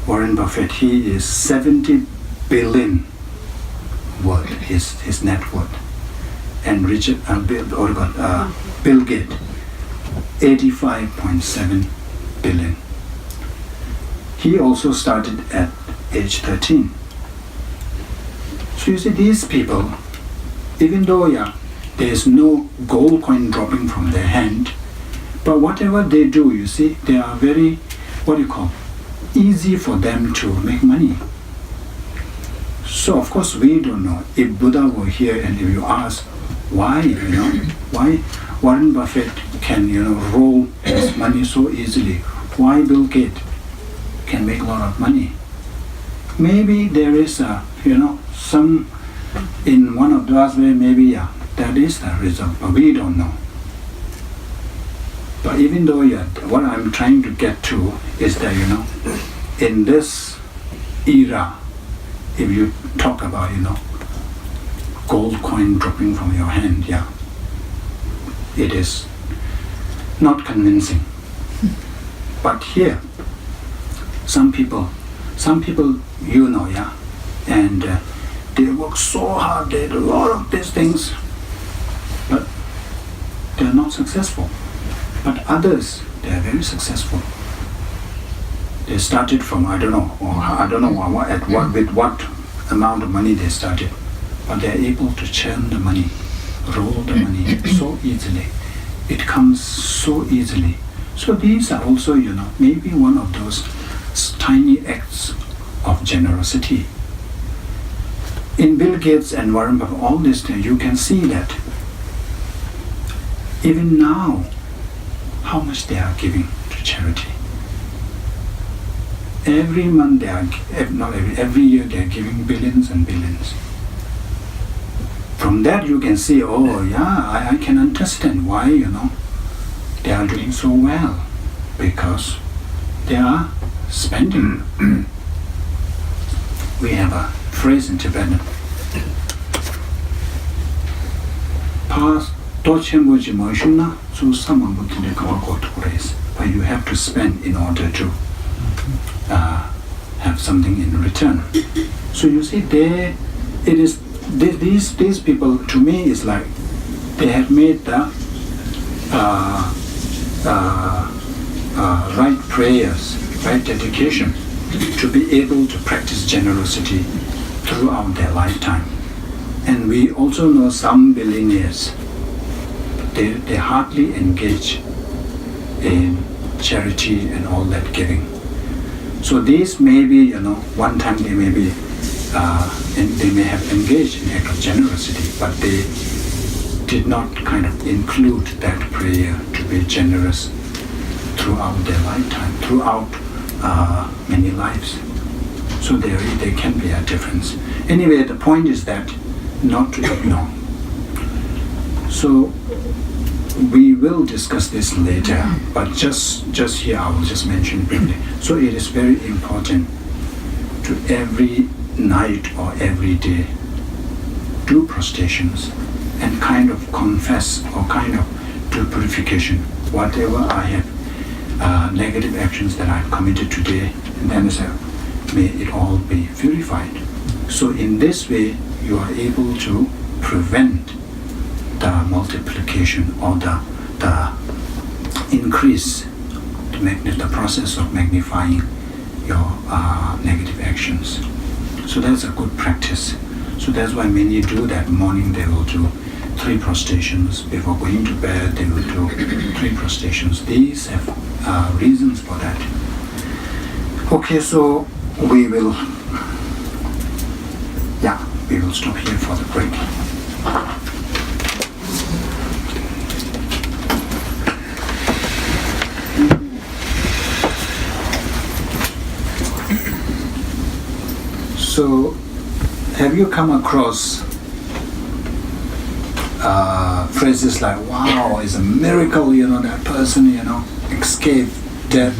Warren Buffett, he is 70 billion worth, his net worth. And Bill Gates, 85.7 billion. He also started at age 13. So you see, these people, even though there is no gold coin dropping from their hand, but whatever they do, you see, they are very, easy for them to make money. So of course we don't know. If Buddha were here and if you ask why Warren Buffett can, roll his money so easily, why Bill Gates can make a lot of money. Maybe there is some in one of those way, maybe that is the result, but we don't know. But even though what I'm trying to get to is that in this era, if you talk about gold coin dropping from your hand, it is not convincing. But here, some people, and they work so hard, they do a lot of these things, but they are not successful. But others, they are very successful. They started from with what amount of money they started, but they are able to churn the money, roll the money so easily. It comes so easily. So these are also, maybe one of those tiny acts of generosity. In Bill Gates and Warren Buffett, all this thing, you can see that even now, how much they are giving to charity. Every month every year they are giving billions and billions. From that you can see, I can understand why, they are doing so well. Because they are spending. We have a phrase in Tibetan. But you have to spend in order to have something in return. So you see, these people, to me, is like they have made the right prayers, right dedication to be able to practice generosity throughout their lifetime. And we also know some billionaires, they hardly engage in charity and all that giving. So these may be, one time they may be, and they may have engaged in act of generosity, but they did not kind of include that prayer to be generous throughout their lifetime, throughout many lives. So there can be a difference. Anyway, the point is that not to ignore. So we will discuss this later, but just here I will just mention briefly. So it is very important to every night or every day do prostrations and kind of confess or kind of do purification. Whatever I have negative actions that I've committed today, and then say, may it all be purified. So in this way, you are able to prevent the multiplication or the increase, the process of magnifying your negative actions. So that's a good practice. So that's why many do that. Morning they will do 3 prostrations. Before going to bed they will do 3 prostrations. These have reasons for that. Okay, so we will stop here for the break. So, have you come across phrases like, wow, it's a miracle, that person, escaped death.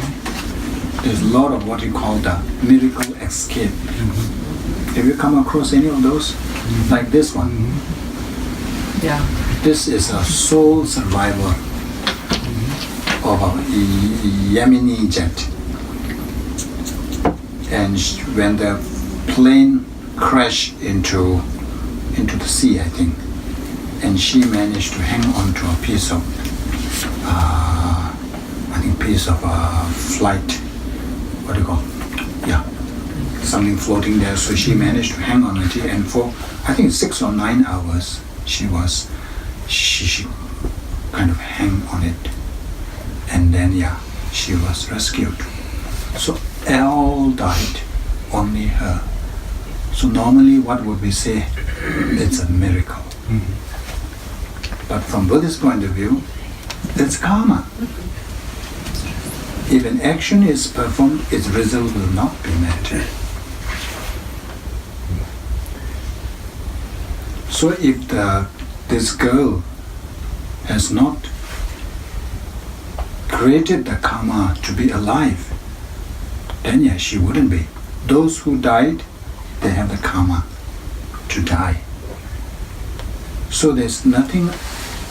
There's a lot of what you call the miracle escape. Have you come across any of those? Like this one? Yeah. This is a sole survivor of a Yemeni jet. And when the plane crashed into the sea, I think, and she managed to hang on to a piece of flight, what do you call it? Yeah, something floating there. So she managed to hang on it, and for I think 6 or 9 hours she kind of hang on it, and then she was rescued. So all died, only her. So normally what would we say? It's a miracle. But from Buddhist point of view, it's karma. If an action is performed, its result will not be met. So if this girl has not created the karma to be alive, then she wouldn't be. Those who died, they have the karma to die. So there's nothing,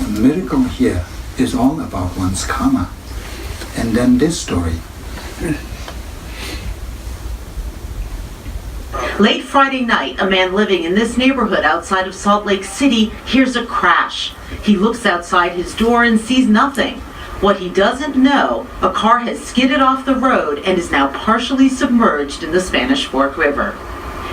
a miracle here is all about one's karma. And then this story. Late Friday night, a man living in this neighborhood outside of Salt Lake City hears a crash. He looks outside his door and sees nothing. What he doesn't know, a car has skidded off the road and is now partially submerged in the Spanish Fork River.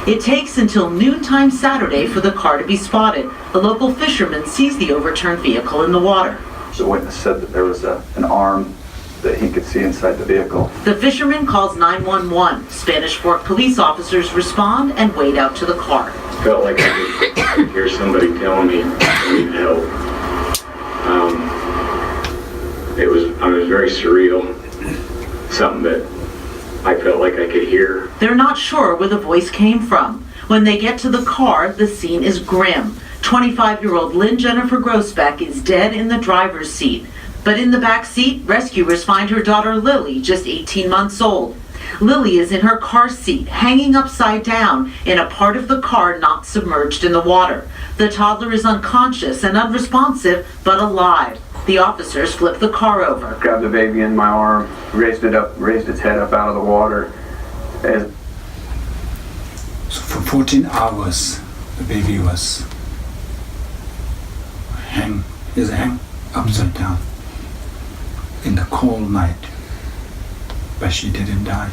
It takes until noontime Saturday for the car to be spotted. A local fisherman sees the overturned vehicle in the water. The witness said that there was an arm that he could see inside the vehicle. The fisherman calls 911. Spanish Fork police officers respond and wade out to the car. Felt like I could hear somebody telling me I need help. It was very surreal. Something that I felt like I could hear. They're not sure where the voice came from. When they get to the car, the scene is grim. 25-year-old Lynn Jennifer Grossbeck is dead in the driver's seat. But in the back seat, rescuers find her daughter Lily, just 18 months old. Lily is in her car seat, hanging upside down in a part of the car not submerged in the water. The toddler is unconscious and unresponsive, but alive. The officers flip the car over. Grabbed the baby in my arm, raised its head up out of the water. So for 14 hours, the baby was hang upside down in the cold night, but she didn't die.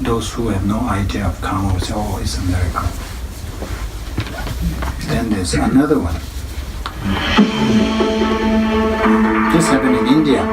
Those who have no idea of karma will say, oh, it's a miracle. Then there's another one. This happened in India.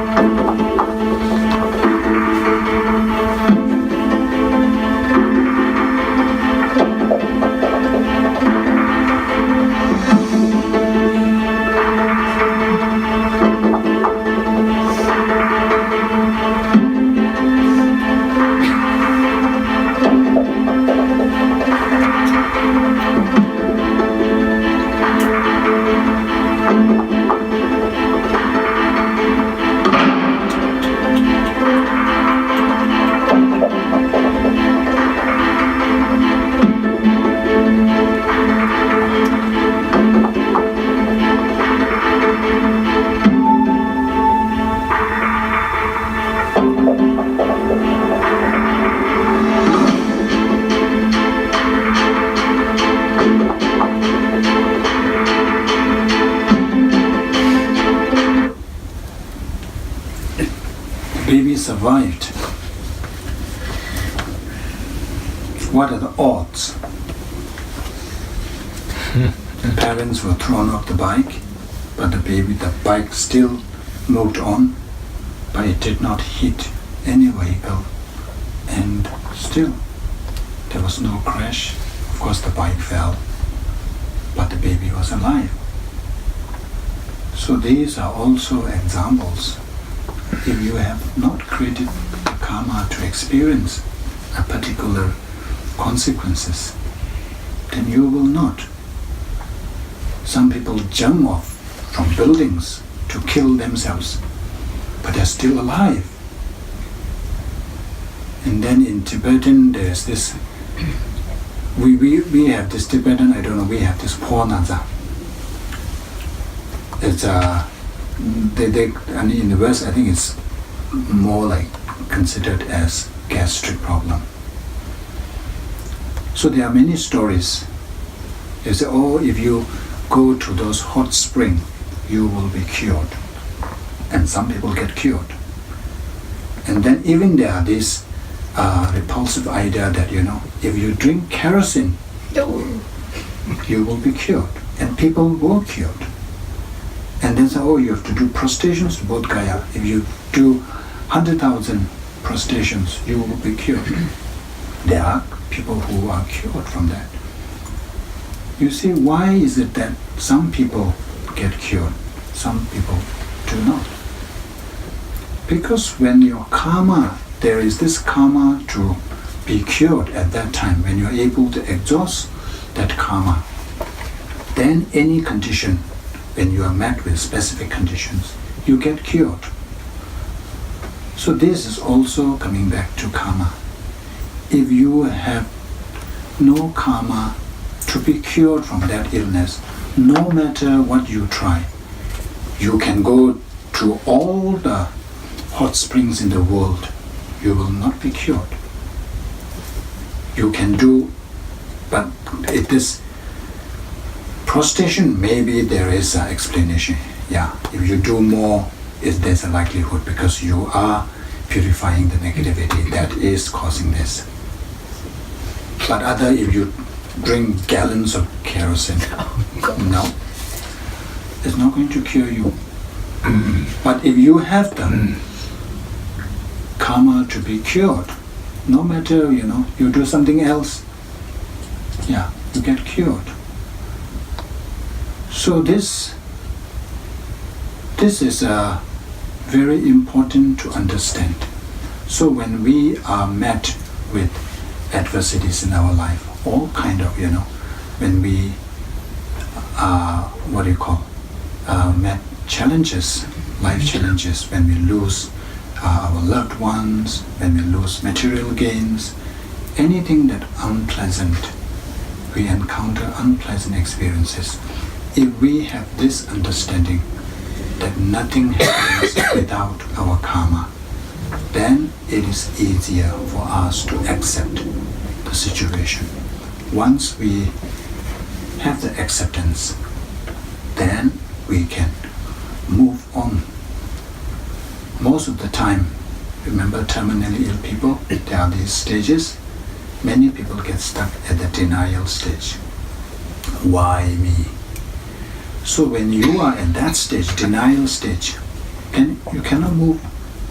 survived. What are the odds? The parents were thrown off the bike, but the bike still moved on, but it did not hit any vehicle, and still there was no crash. Of course the bike fell, but the baby was alive. So these are also examples. If you have not created karma to experience a particular consequences, then you will not. Some people jump off from buildings to kill themselves, but they're still alive. And then in Tibetan, there's this, we have this Tibetan, I don't know, we have this pornaza. It's and in the West, I think it's more like considered as gastric problem. So there are many stories. They say, oh, if you go to those hot springs, you will be cured. And some people get cured. And then even there are this repulsive idea that, if you drink kerosene, you will be cured. And people were cured. And then say, oh, you have to do prostrations to Bodh Gaya. If you do 100,000 prostrations, you will be cured. There are people who are cured from that. You see, why is it that some people get cured, some people do not? Because when your karma, there is this karma to be cured at that time, when you're able to exhaust that karma, then any condition, when you are met with specific conditions, you get cured. So this is also coming back to karma. If you have no karma to be cured from that illness, no matter what you try, you can go to all the hot springs in the world, you will not be cured. You can do, but it is prostration, maybe there is an explanation. Yeah, if you do more, there's a likelihood because you are purifying the negativity that is causing this. But if you drink gallons of kerosene, no, it's not going to cure you. But if you have the karma to be cured, no matter, you do something else, yeah, you get cured. So this is very important to understand. So when we are met with adversities in our life, all kind of, when we met challenges, life challenges, when we lose our loved ones, when we lose material gains, anything that unpleasant, we encounter unpleasant experiences. If we have this understanding that nothing happens without our karma, then it is easier for us to accept the situation. Once we have the acceptance, then we can move on. Most of the time, remember terminally ill people, there are these stages. Many people get stuck at the denial stage. Why me? So when you are at that stage, denial stage, then you cannot move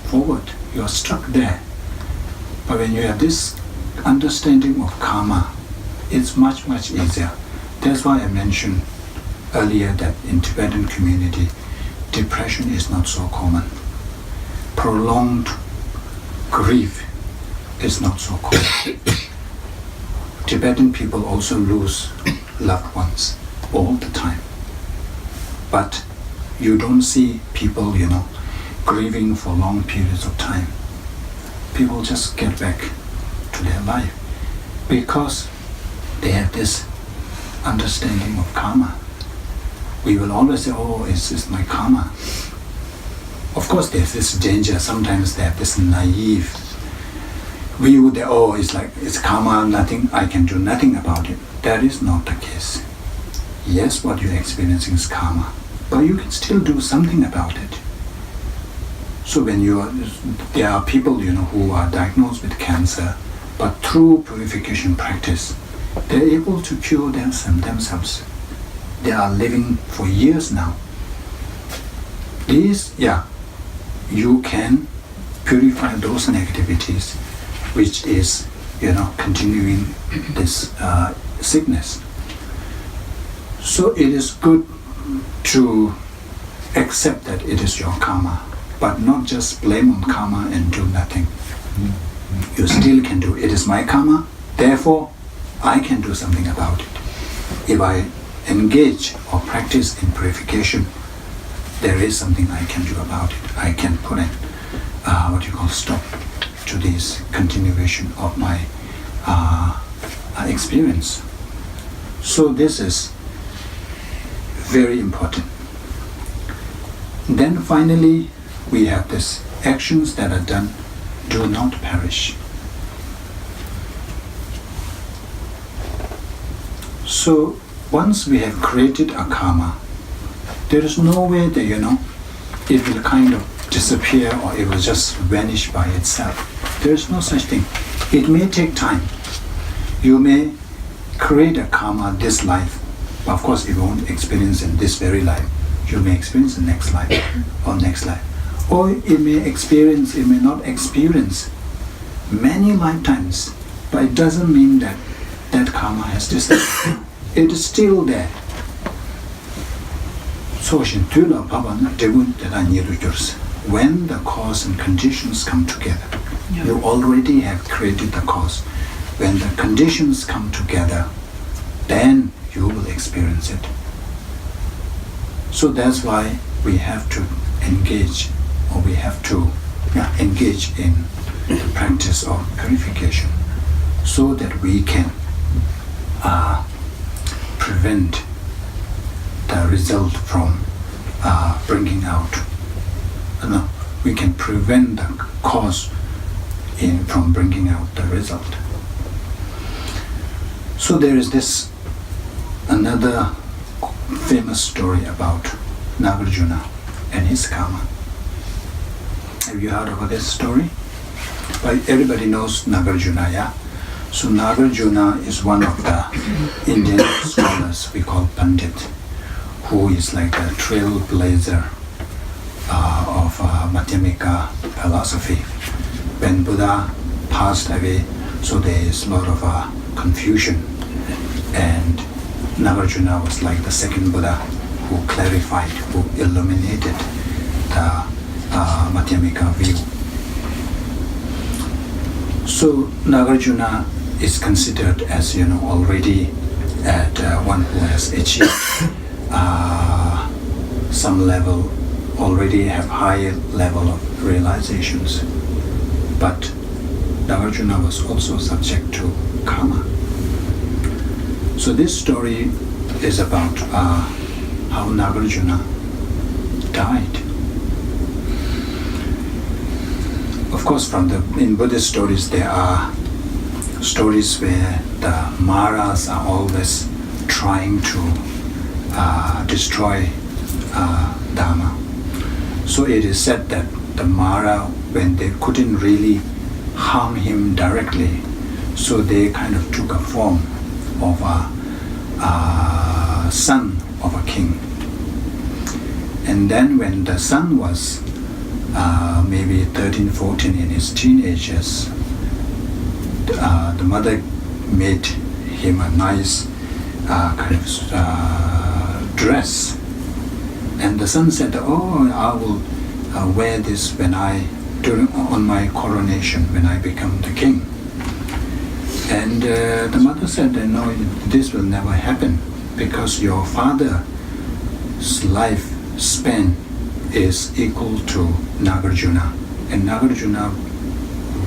forward. You are stuck there. But when you have this understanding of karma, it's much, much easier. That's why I mentioned earlier that in Tibetan community, depression is not so common. Prolonged grief is not so common. Tibetan people also lose loved ones all the time. But you don't see people, grieving for long periods of time. People just get back to their life because they have this understanding of karma. We will always say, oh, it's my karma. Of course, there's this danger. Sometimes they have this naive view that, oh, it's karma, nothing, I can do nothing about it. That is not the case. Yes, what you're experiencing is karma, but you can still do something about it. So when there are people, who are diagnosed with cancer, but through purification practice, they're able to cure themselves. They are living for years now. You can purify those negativities, which is, continuing this sickness. So it is good to accept that it is your karma, but not just blame on karma and do nothing. You still can do, it is my karma, therefore I can do something about it. If I engage or practice in purification, there is something I can do about it. I can put an stop to this continuation of my experience. So this is very important. Then finally, we have this: actions that are done do not perish. So once we have created a karma, there is no way that, it will kind of disappear or it will just vanish by itself. There is no such thing. It may take time. You may create a karma this life. Of course, you won't experience in this very life. You may experience the next life or next life. Or it may not experience many lifetimes, but it doesn't mean that that karma has disappeared. It is still there. When the cause and conditions come together, you already have created the cause. When the conditions come together, then you will experience it. So that's why we have to engage, or we have to engage in the practice of purification, so that we can prevent the result from bringing out. We can prevent the cause from bringing out the result. So there is this another famous story about Nagarjuna and his karma. Have you heard about this story? Well, everybody knows Nagarjuna, yeah? So Nagarjuna is one of the Indian scholars we call Pandit, who is like a trailblazer of Madhyamika philosophy. When Buddha passed away, so there is a lot of confusion, and Nagarjuna was like the second Buddha who clarified, who illuminated the Madhyamika view. So Nagarjuna is considered as already at one who has achieved some level, already have higher level of realizations. But Nagarjuna was also subject to karma. So this story is about how Nagarjuna died. Of course, in Buddhist stories, there are stories where the Maras are always trying to destroy Dharma. So it is said that the Mara, when they couldn't really harm him directly, so they kind of took a form of a son of a king. And then when the son was maybe 13, 14 in his teenagers, the mother made him a nice kind of dress. And the son said, "Oh, I will wear this on my coronation, when I become the king." And the mother said, "No, this will never happen, because your father's life span is equal to Nagarjuna, and Nagarjuna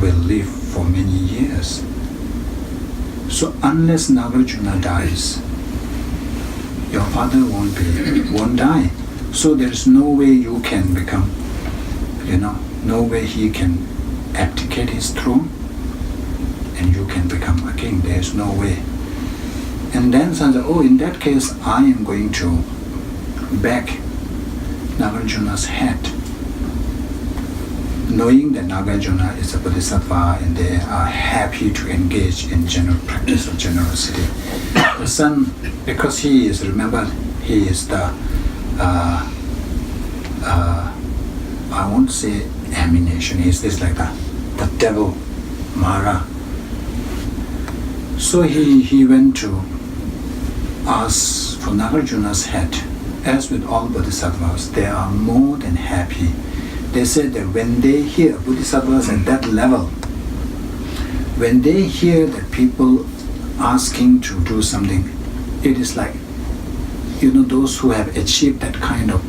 will live for many years. So unless Nagarjuna dies, your father won't die. So there's no way you can become, no way he can abdicate his throne and you can become a king. There's no way." And then son said, "Oh, in that case, I am going to beg Nagarjuna's head knowing that Nagarjuna is a bodhisattva and they are happy to engage in general practice of generosity. The son, because he is, remember, he is the, I won't say emanation, he's this like the devil, Mara. So he went to ask for Nagarjuna's head. As with all bodhisattvas, they are more than happy. They said that when they hear bodhisattvas at that level, when they hear that people asking to do something, it is like, those who have achieved that kind of,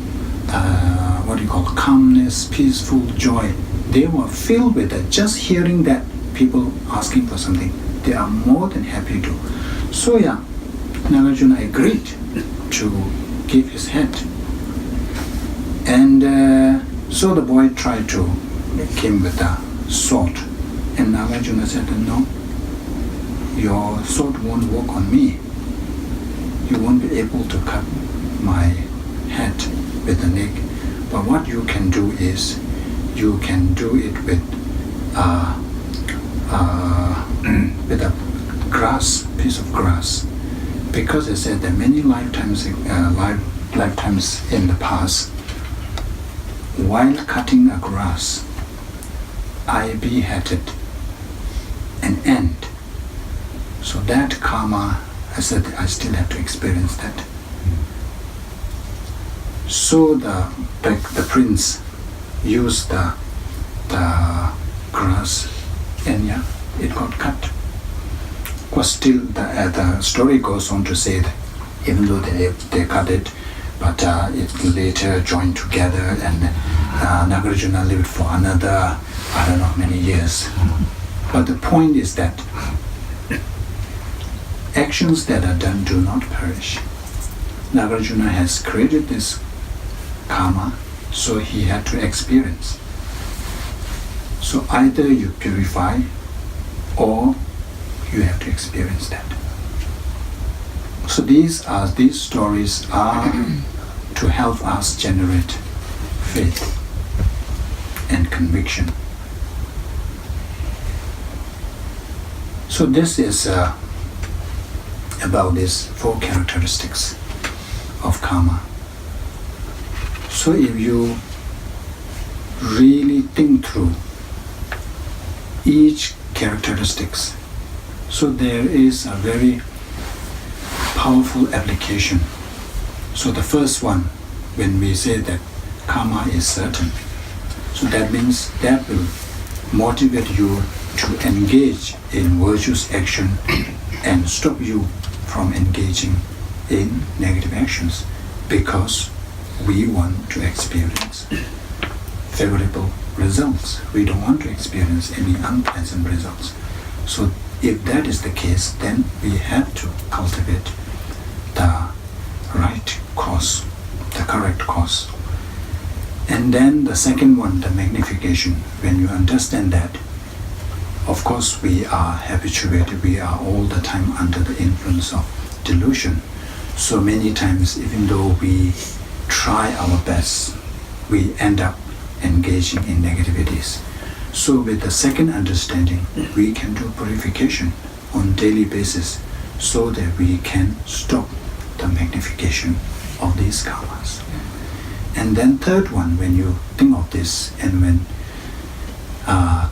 calmness, peaceful joy, they were filled with that. Just hearing that people asking for something, they are more than happy to. So Nagarjuna agreed to give his head. And so the boy tried to came with a sword. And Nagarjuna said, no, your sword won't work on me. You won't be able to cut my head with the neck. But what you can do is, you can do it with a piece of grass. Because they said that many lifetimes in the past, while cutting a grass, I beheaded an ant. So that karma, I said, I still have to experience that. So the prince used the grass, and it got cut. But still, the story goes on to say that even though they cut it, but it later joined together, and Nagarjuna lived for another, many years. But the point is that actions that are done do not perish. Nagarjuna has created this karma, so he had to experience. So either you purify or you have to experience that. So these stories are to help us generate faith and conviction. So this is about these 4 characteristics of karma. So if you really think through each characteristics, so there is a very powerful application. So the first one, when we say that karma is certain, so that means that will motivate you to engage in virtuous action and stop you from engaging in negative actions, because we want to experience favorable results. We don't want to experience any unpleasant results. So if that is the case, then we have to cultivate the right course, the correct course. And then the second one, the magnification. When you understand that, of course we are habituated, we are all the time under the influence of delusion. So many times, even though we try our best, we end up engaging in negativities. So with the second understanding, we can do purification on daily basis so that we can stop the magnification of these karmas. And then third one, when you think of this, and when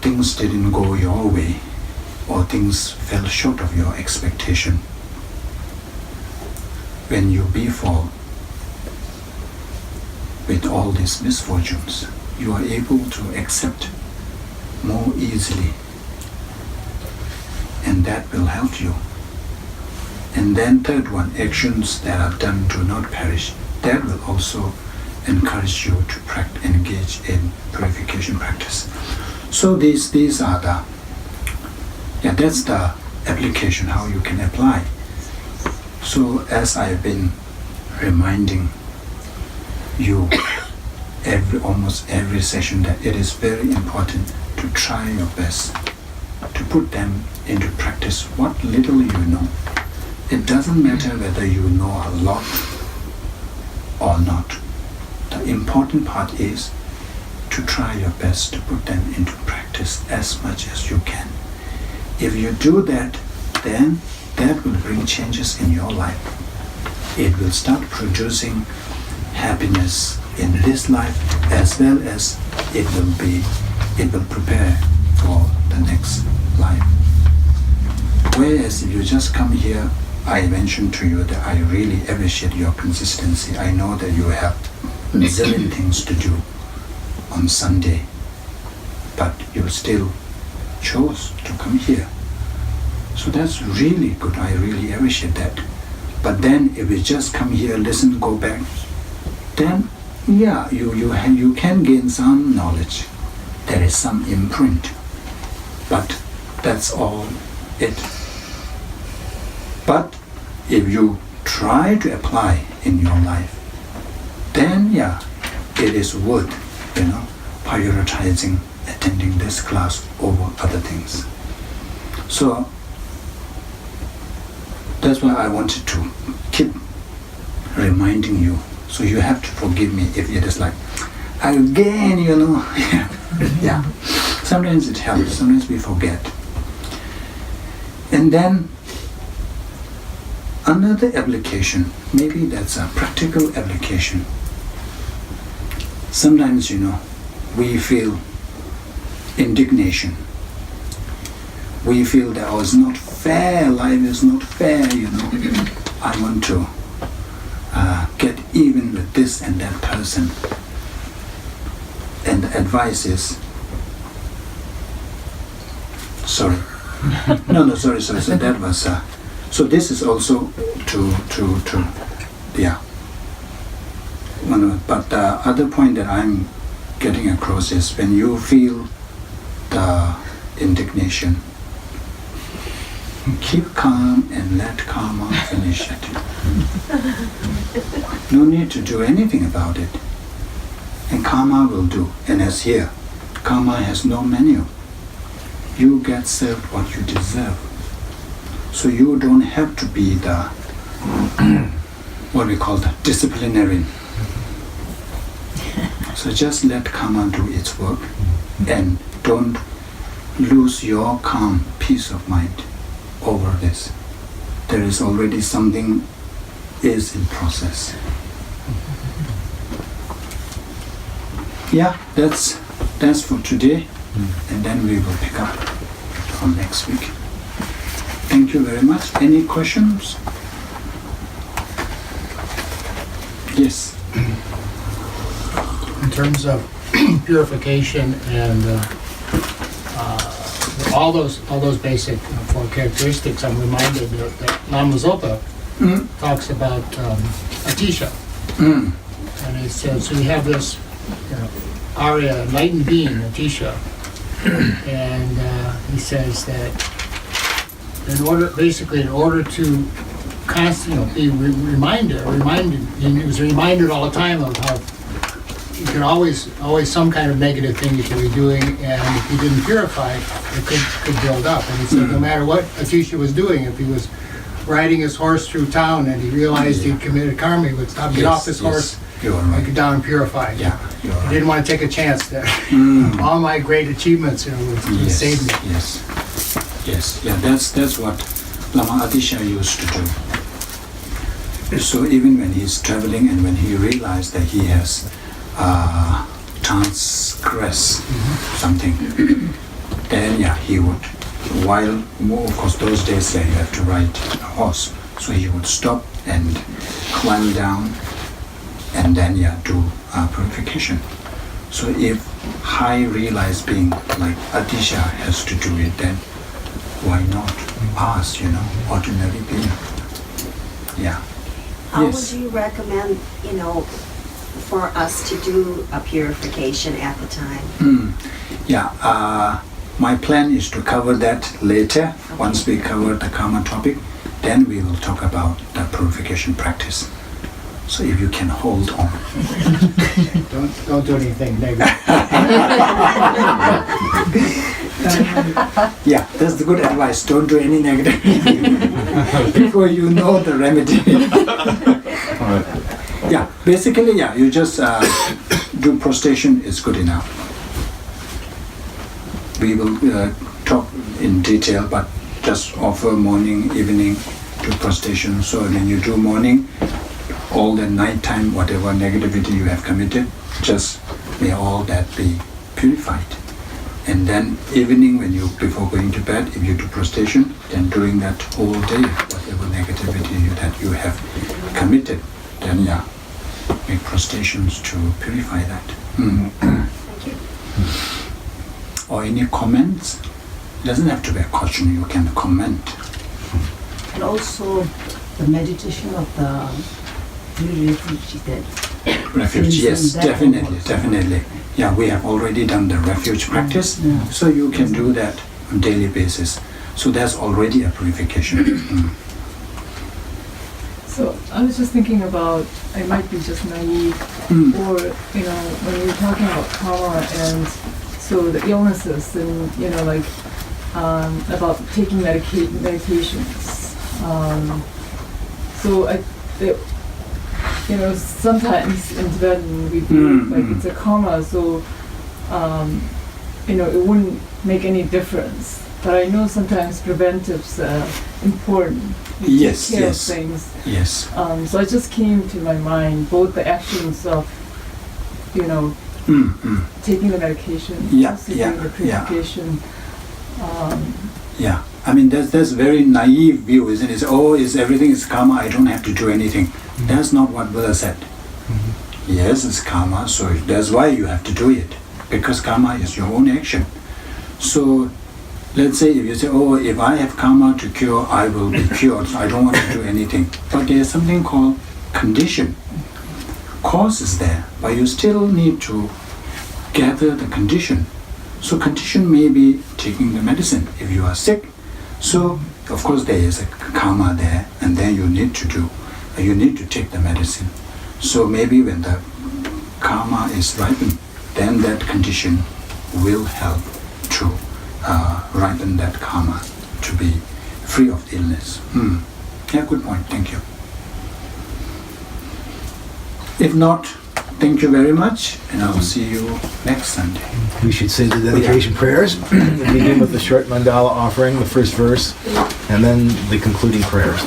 things didn't go your way, or things fell short of your expectation, when you befall with all these misfortunes, you are able to accept more easily, and that will help you. And then third one, actions that are done do not perish. That will also encourage you to engage in purification practice. So these are that's the application, how you can apply. So as I've been reminding you almost every session, that it is very important to try your best to put them into practice, what little you know. It doesn't matter whether you know a lot or not. The important part is to try your best to put them into practice as much as you can. If you do that, then that will bring changes in your life. It will start producing happiness in this life as well as it will prepare for the next life. Whereas if you just come here, I mentioned to you that I really appreciate your consistency. I know that you have a zillion things to do on Sunday, but you still chose to come here. So that's really good. I really appreciate that. But then if you just come here, listen, go back, then yeah, you can gain some knowledge. There is some imprint, but that's all it. But if you try to apply in your life, then yeah, it is worth, prioritizing attending this class over other things. So that's why I wanted to keep reminding you. So you have to forgive me if it is like, again, yeah. Sometimes it helps, sometimes we forget. And then another application, maybe that's a practical application. Sometimes, we feel indignation. We feel that, it's not fair, life is not fair, I want to get even with this and that person. And the advice is, sorry. No, sorry. So that was, so this is also yeah. But the other point that I'm getting across is when you feel the indignation, keep calm and let karma finish it. No need to do anything about it. And karma will do. And as here, karma has no menu. You get served what you deserve. So you don't have to be the, what we call the disciplinarian. So just let karma do its work and don't lose your calm, peace of mind over this. There is already something is in process. Yeah, that's for today, and then we will pick up on next week. Thank you very much. Any questions? Yes. In terms of purification and all those basic four characteristics, I'm reminded that Lama Zopa talks about Atisha. And he says, so you have this Arya, enlightened being, Atisha. And he says that in order to constantly be reminded, he was reminded all the time of how you could always some kind of negative thing you could be doing, and if you didn't purify, it could build up. And he said no matter what Atisha was doing, if he was riding his horse through town and he realized he'd committed karma, he would stop, get off his horse, and get down and purify. Yeah, he didn't want to take a chance that all my great achievements would save me. Yes, yeah, that's what Lama Atisha used to do. So even when he's traveling and when he realized that he has transgressed something, then he would, of course those days you have to ride a horse, so he would stop and climb down and then do purification. So if high realized being like Atisha has to do it, then why not us, ordinary being? Yeah. How would you recommend, for us to do a purification at the time? My plan is to cover that later. Okay. Once we cover the karma topic, then we will talk about the purification practice. So if you can hold on. Don't do anything negative. Yeah, that's the good advice. Don't do any negative before you know the remedy. Yeah, basically, you just do prostration is good enough. We will talk in detail, but just offer morning, evening to prostration. So when you do morning, all the nighttime, whatever negativity you have committed, just may all that be purified. And then evening, when you, before going to bed, if you do prostration, then during that whole day, whatever negativity that you have committed, then yeah, make prostrations to purify that. Thank you. Or any comments? It doesn't have to be a question, you can comment. And also the meditation of the refugee that Refuge, yes, that definitely, also. definitely. Yeah, we have already done the refuge practice, so you can do that on daily basis. So that's already a purification. So I was just thinking about, I might be just naive, or, you know, when you're talking about karma and so the illnesses and, you know, like, about taking medications. You know, sometimes in Tibetan we believe like it's a karma, so, you know, it wouldn't make any difference. But I know sometimes preventive's important. You Yes, take care yes. of things. Yes. So it just came to my mind, both the actions of, you know, taking the medication, Yeah, also yeah, doing the yeah. purification. Yeah, I mean that's very naive view, isn't it? Oh, is everything is karma? I don't have to do anything. That's not what Buddha said. Yes, it's karma, so that's why you have to do it, because karma is your own action. So, let's say if you say, oh, if I have karma to cure, I will be cured. So I don't want to do anything. But there's something called condition. Cause is there, but you still need to gather the condition. So condition may be taking the medicine if you are sick. So of course there is a karma there, and then you need to take the medicine. So maybe when the karma is ripened, then that condition will help to ripen that karma to be free of illness. Yeah, good point. Thank you. If not, thank you very much, and I will see you next Sunday. We should say the dedication prayers. We begin with the short mandala offering, the first verse, and then the concluding prayers.